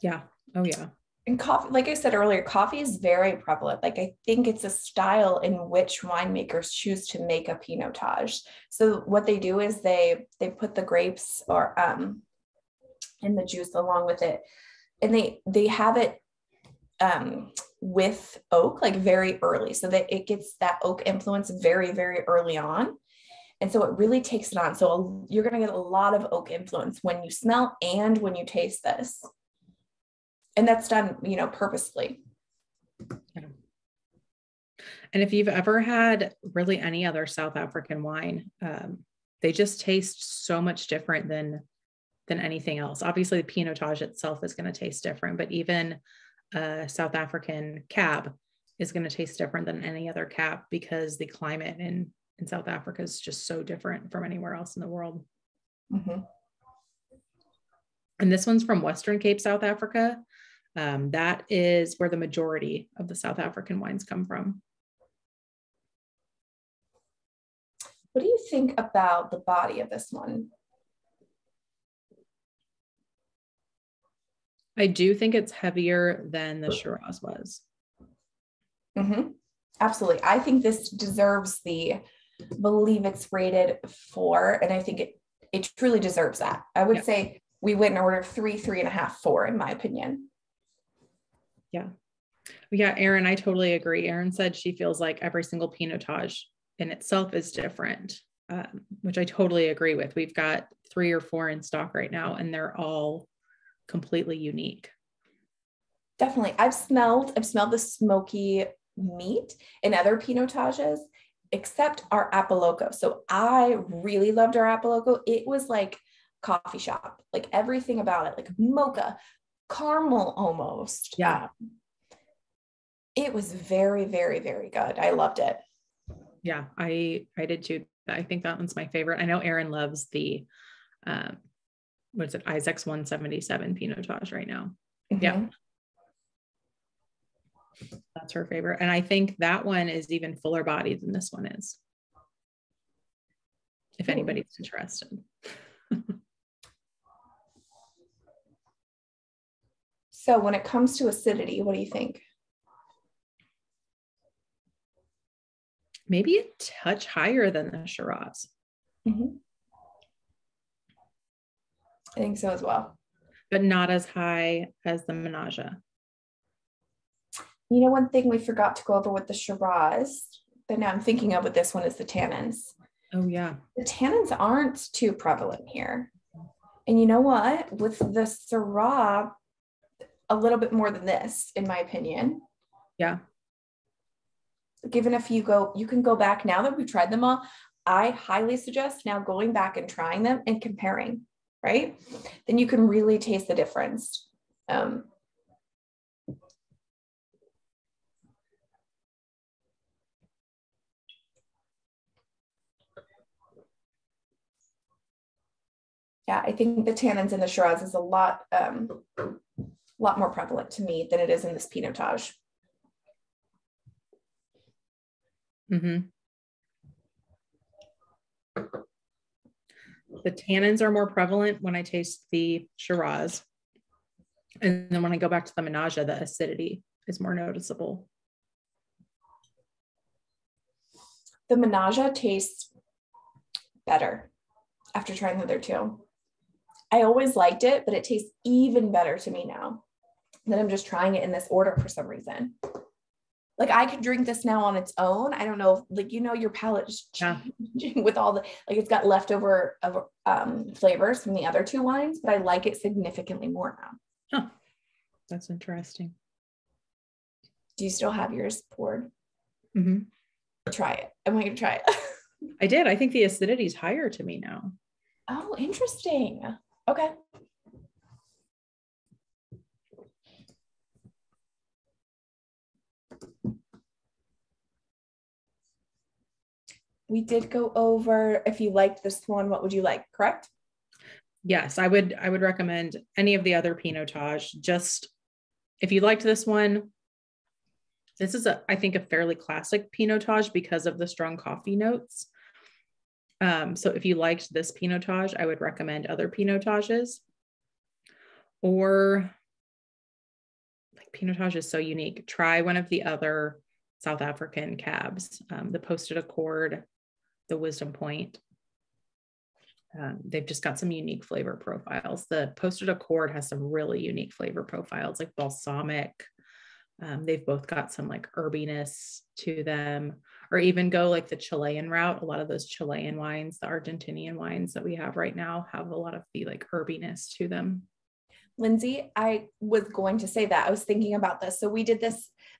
Yeah. Oh yeah. And coffee, like I said earlier, coffee is very prevalent. Like I think it's a style in which winemakers choose to make a Pinotage. So what they do is they put the grapes or in the juice along with it, and they have it with oak like very early, so that it gets that oak influence very, very early on. And so it really takes it on. So you're going to get a lot of oak influence when you smell and when you taste this. And that's done, purposely. Yeah. And if you've ever had really any other South African wine, they just taste so much different than anything else. Obviously, the Pinotage itself is going to taste different, but even South African cab is going to taste different than any other cab because the climate in South Africa is just so different from anywhere else in the world. Mm-hmm. And this one's from Western Cape, South Africa. That is where the majority of the South African wines come from. What do you think about the body of this one? I do think it's heavier than the Shiraz was. Mm-hmm. Absolutely. I think this deserves I believe it's rated 4, and I think it truly deserves that. I would say we went in order of 3, 3.5, 4, in my opinion. Yeah, Erin, I totally agree. Erin said she feels like every single Pinotage in itself is different, which I totally agree with. We've got 3 or 4 in stock right now, and they're all completely unique. Definitely. I've smelled the smoky meat in other Pinotages, except our Apolloco. So I really loved our Apolloco. It was like coffee shop, like everything about it, like mocha, caramel almost. Yeah. It was very, very, very good. I loved it. Yeah, I did too. I think that one's my favorite. I know Erin loves the what's it, Isaac's 177 Pinotage right now. Mm-hmm. Yeah. That's her favorite. And I think that one is even fuller bodied than this one is, if anybody's interested. So when it comes to acidity, what do you think? Maybe a touch higher than the Shiraz. Mm-hmm. I think so as well. But not as high as the Mannaggia. One thing we forgot to go over with the Shiraz that now I'm thinking of with this one is the tannins. Oh, yeah. The tannins aren't too prevalent here. And you know what? With the Syrah, a little bit more than this, in my opinion. Yeah. Given if you can go back now that we've tried them all, I highly suggest now going back and trying them and comparing, right? Then you can really taste the difference. Yeah, I think the tannins in the Shiraz is a lot more prevalent to me than it is in this Pinotage. Mm-hmm. The tannins are more prevalent when I taste the Shiraz. And then when I go back to the Mannaggia, the acidity is more noticeable. The Mannaggia tastes better after trying the other two. I always liked it, but it tastes even better to me now that I'm just trying it in this order for some reason. Like I could drink this now on its own. I don't know, like, your palate is changing with all it's got leftover flavors from the other 2 wines, but I like it significantly more now. Huh. That's interesting. Do you still have yours poured? Mm-hmm. Try it. I want you to try it. I did. I think the acidity is higher to me now. Oh, interesting. Okay. We did go over, if you liked this one, what would you like, correct? Yes, I would recommend any of the other Pinotage. Just if you liked this one, this is I think a fairly classic Pinotage because of the strong coffee notes. So if you liked this Pinotage, I would recommend other Pinotages. Or Pinotage is so unique. Try one of the other South African cabs, the Posted Accord, the Wisdom Point. They've just got some unique flavor profiles. The Posted Accord has some really unique flavor profiles, like balsamic. They've both got some like herbiness to them, or even go like the Chilean route. A lot of those Chilean wines, the Argentinian wines that we have right now, have a lot of the like herbiness to them. Lindsay, I was going to say that. I was thinking about this. So we did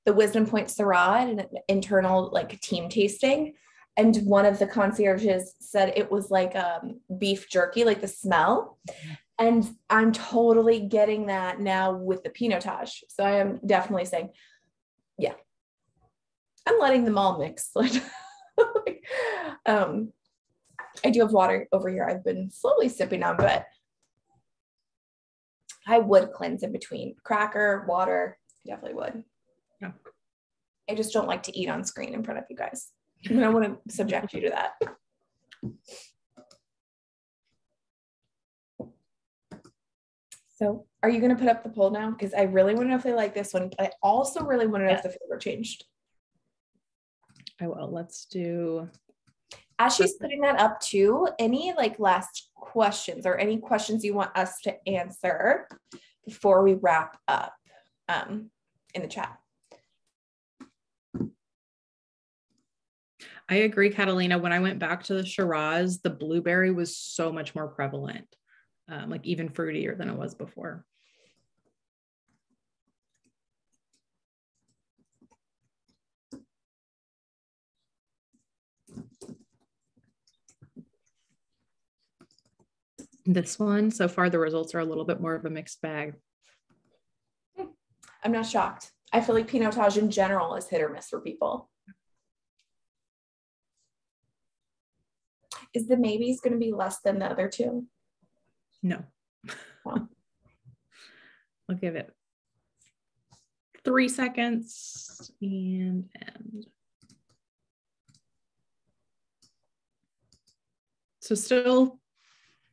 the Wisdom Point Syrah, an internal like team tasting. And one of the concierges said it was like beef jerky, like the smell. And I'm totally getting that now with the Pinotage. So I am definitely saying, yeah, I'm letting them all mix. I do have water over here. I've been slowly sipping on, but I would cleanse in between cracker, water. I definitely would. Yeah. I just don't like to eat on screen in front of you guys. I don't want to subject you to that. So are you going to put up the poll now? Because I really want to know if they like this one. But I also really want to know if the flavor changed. I will. Let's do. As she's putting that up too, any like last questions or any questions you want us to answer before we wrap up in the chat? I agree, Catalina. When I went back to the Shiraz, the blueberry was so much more prevalent, like even fruitier than it was before. This one, so far, the results are a little bit more of a mixed bag. I'm not shocked. I feel like Pinotage in general is hit or miss for people. Is the maybes going to be less than the other two? No. Oh. I'll give it 3 seconds and end. So still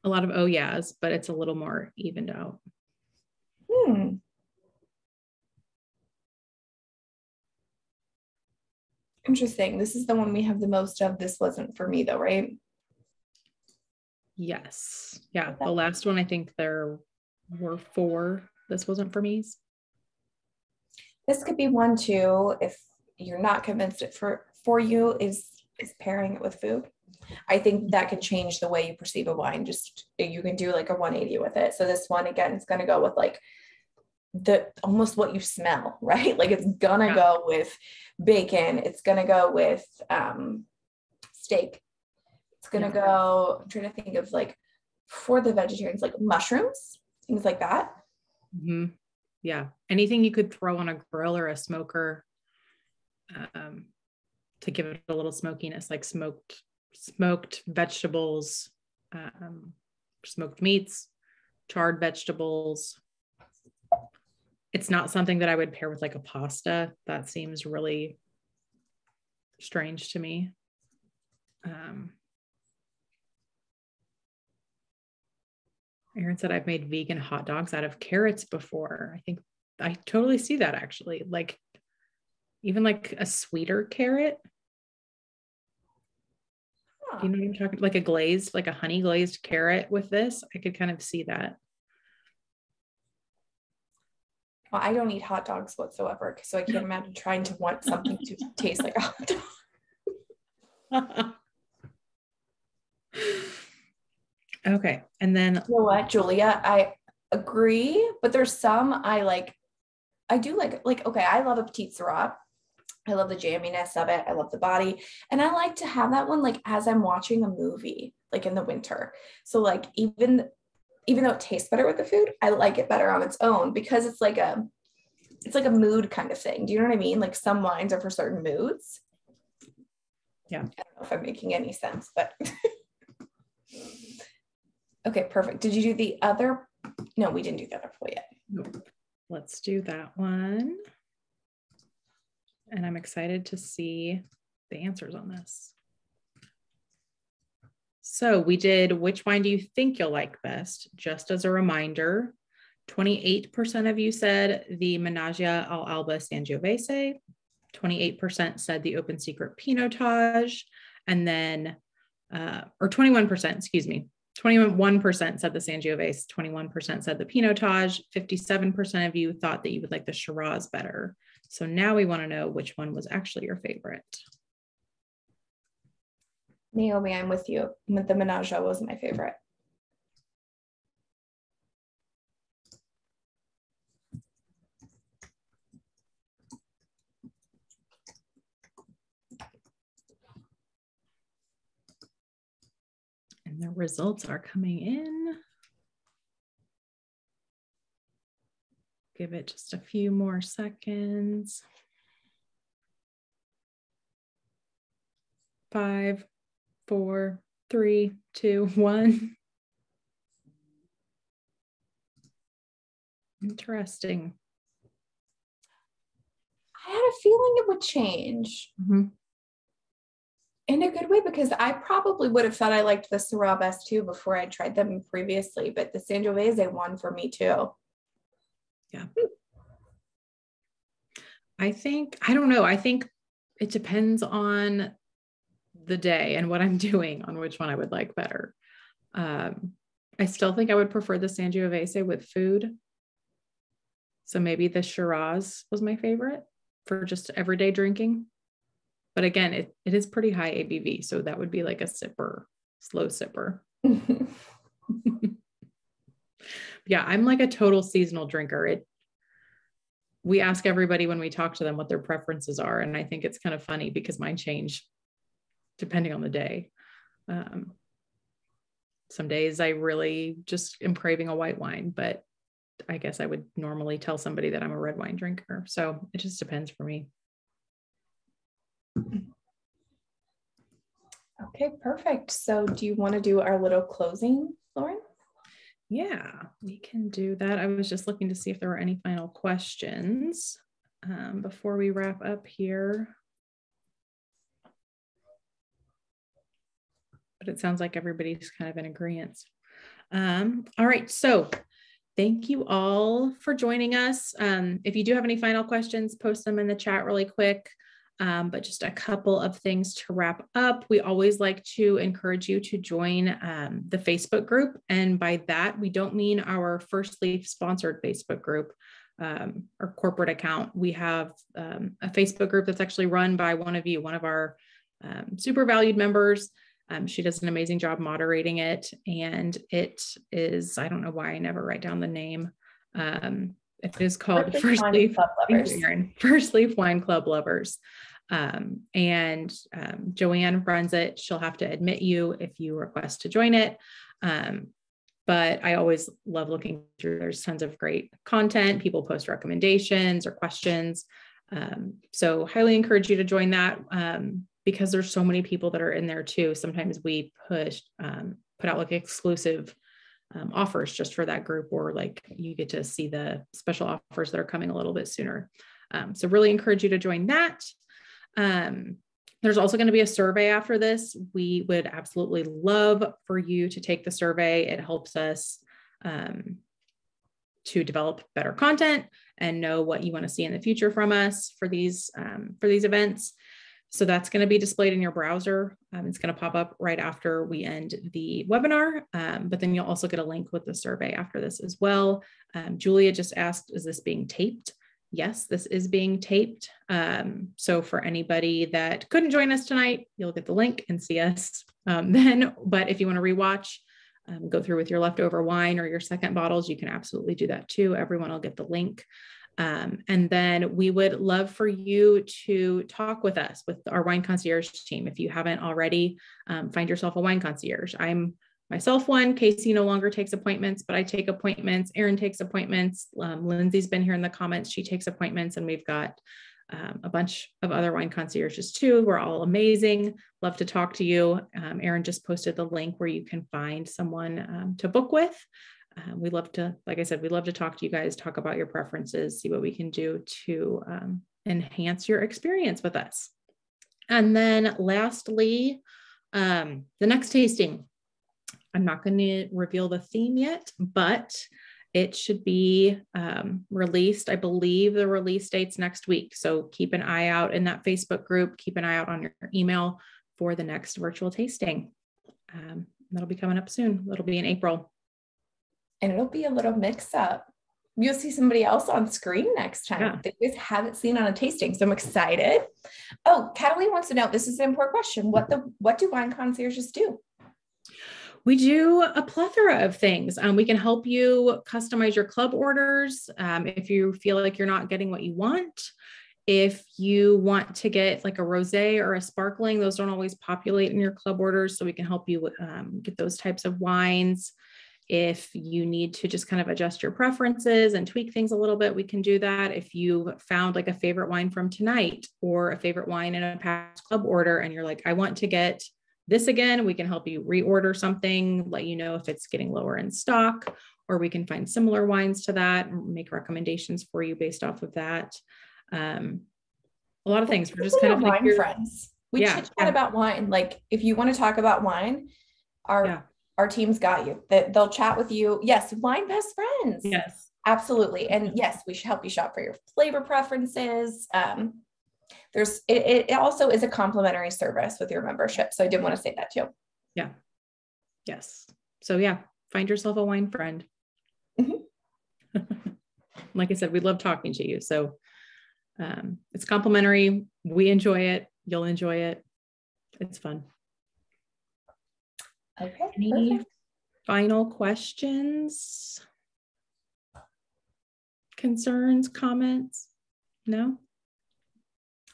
a lot of oh yeahs, but it's a little more evened out. Interesting. This is the one we have the most of. This wasn't for me though, right? Yes. Yeah. The last one, I think there were 4. This wasn't for me. This could be one too. If you're not convinced it for you is pairing it with food. I think that can change the way you perceive a wine. Just you can do like a 180 with it. So this one again is going to go with like almost what you smell, right? Like it's gonna go with bacon. It's gonna go with steak. It's gonna go, I'm trying to think of like for the vegetarians, like mushrooms, things like that. Mm-hmm. Yeah. Anything you could throw on a grill or a smoker to give it a little smokiness, like smoked vegetables, smoked meats, charred vegetables. It's not something that I would pair with like a pasta. That seems really strange to me. Aaron said I've made vegan hot dogs out of carrots before. I think I totally see that actually. Like even like a sweeter carrot. Huh. Do you know what I'm talking? Like a glazed, like a honey glazed carrot with this. I could kind of see that. Well, I don't eat hot dogs whatsoever, so I can't imagine trying to want something to taste like a hot dog. Okay. And then you know what, Julia, I agree, but there's some I like. I do like, okay, I love a petite Syrah. I love the jamminess of it. I love the body. And I like to have that one like as I'm watching a movie, like in the winter. So like even though it tastes better with the food, I like it better on its own because it's like a mood kind of thing. Do you know what I mean? Like some wines are for certain moods. Yeah. I don't know if I'm making any sense, but okay, perfect. Did you do the other? No, we didn't do the other poll yet. Nope. Let's do that one. And I'm excited to see the answers on this. So we did, which wine do you think you'll like best? Just as a reminder, 28% of you said the Mannaggia All'Alba Sangiovese. 28% said the Open Secret Pinotage. And then, or 21%, excuse me, 21% said the Sangiovese, 21% said the Pinotage, 57% of you thought that you would like the Shiraz better. So now we want to know which one was actually your favorite. Naomi, I'm with you. The Mannaggia was my favorite. And the results are coming in. Give it just a few more seconds. 5, 4, 3, 2, 1. Interesting. I had a feeling it would change. Mm-hmm. In a good way, because I probably would have thought I liked the Syrah best too before I tried them previously, but the Sangiovese won for me too. Yeah. I don't know. I think it depends on the day and what I'm doing on which one I would like better. I still think I would prefer the Sangiovese with food. So maybe the Shiraz was my favorite for just everyday drinking. But again, it is pretty high ABV. So that would be like a sipper, slow sipper. Yeah, I'm like a total seasonal drinker. We ask everybody when we talk to them what their preferences are. And I think it's kind of funny because mine change depending on the day. Some days I really just am craving a white wine, but I guess I would normally tell somebody that I'm a red wine drinker. So it just depends for me. Okay, perfect. So do you want to do our little closing, Lauren? Yeah, we can do that. I was just looking to see if there were any final questions before we wrap up here. But it sounds like everybody's kind of in agreement. All right, so thank you all for joining us. If you do have any final questions, post them in the chat really quick. But just a couple of things to wrap up. We always like to encourage you to join the Facebook group. And by that, we don't mean our Firstleaf sponsored Facebook group or corporate account. We have a Facebook group that's actually run by one of you, one of our super valued members. She does an amazing job moderating it. And it is, I don't know why I never write down the name. It is called Firstleaf Wine Club Lovers. And Joanne runs it. She'll have to admit you if you request to join it. But I always love looking through. There's tons of great content. People post recommendations or questions. So highly encourage you to join that because there's so many people that are in there too. Sometimes we put out like exclusive offers just for that group, or like you get to see the special offers that are coming a little bit sooner. So really encourage you to join that. There's also going to be a survey after this. We would absolutely love for you to take the survey. It helps us to develop better content and know what you want to see in the future from us for these events. So that's going to be displayed in your browser. It's going to pop up right after we end the webinar, but then you'll also get a link with the survey after this as well. Julia just asked, is this being taped? Yes, this is being taped. So for anybody that couldn't join us tonight, you'll get the link and see us then. But if you want to rewatch, go through with your leftover wine or your second bottles, you can absolutely do that too. Everyone will get the link. And then we would love for you to talk with us, with our wine concierge team. If you haven't already, find yourself a wine concierge. I'm myself one. Casey no longer takes appointments, but I take appointments. Erin takes appointments. Lindsay's been here in the comments. She takes appointments, and we've got a bunch of other wine concierges too. We're all amazing. Love to talk to you. Erin just posted the link where you can find someone to book with. We love to, like I said, we love to talk to you guys, talk about your preferences, see what we can do to enhance your experience with us. And then lastly, the next tasting, I'm not going to reveal the theme yet, but it should be released. I believe the release date's next week. So keep an eye out in that Facebook group. Keep an eye out on your email for the next virtual tasting. That'll be coming up soon. It'll be in April. And it'll be a little mix up. You'll see somebody else on screen next time that you guys haven't seen on a tasting. So I'm excited. Oh, Catalina wants to know, this is an important question. What do wine concierges do? We do a plethora of things. We can help you customize your club orders. If you feel like you're not getting what you want, if you want to get like a rosé or a sparkling, those don't always populate in your club orders. So we can help you get those types of wines. If you need to just kind of adjust your preferences and tweak things a little bit, we can do that. If you found like a favorite wine from tonight or a favorite wine in a past club order, and you're like, I want to get this again, we can help you reorder something, let you know if it's getting lower in stock, or we can find similar wines to that and make recommendations for you based off of that. A lot of things. We're just kind of wine like friends. We chit chat about wine. Like if you want to talk about wine, our team's got you. They'll chat with you. Yes, wine best friends. Yes, absolutely. And yes, we should help you shop for your flavor preferences. It also is a complimentary service with your membership. So I did want to say that too. Yeah. Yes. So yeah, find yourself a wine friend. Mm-hmm. Like I said, we love talking to you. So it's complimentary. We enjoy it. You'll enjoy it. It's fun. Okay. Any final questions? Concerns, comments? No?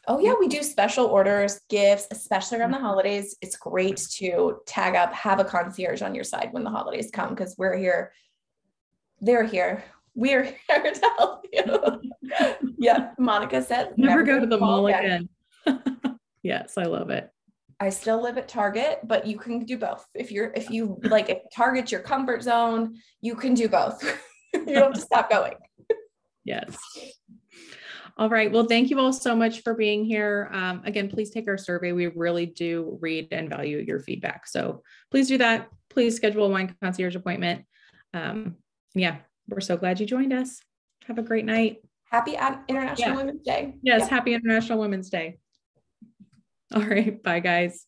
Oh yeah, we do special orders, gifts, especially around the holidays. It's great to tag up, have a concierge on your side when the holidays come, because we're here. They're here. We're here to help you. Yeah, Monica said, never go to the mall again. Yes, I love it. I still live at Target, but you can do both. If Target's your comfort zone, you can do both. You don't have to stop going. Yes. All right. Well, thank you all so much for being here. Again, please take our survey. We really do read and value your feedback. So please do that. Please schedule a wine concierge appointment. Yeah, we're so glad you joined us. Have a great night. Happy International Women's Day. Yes. Happy International Women's Day. All right. Bye, guys.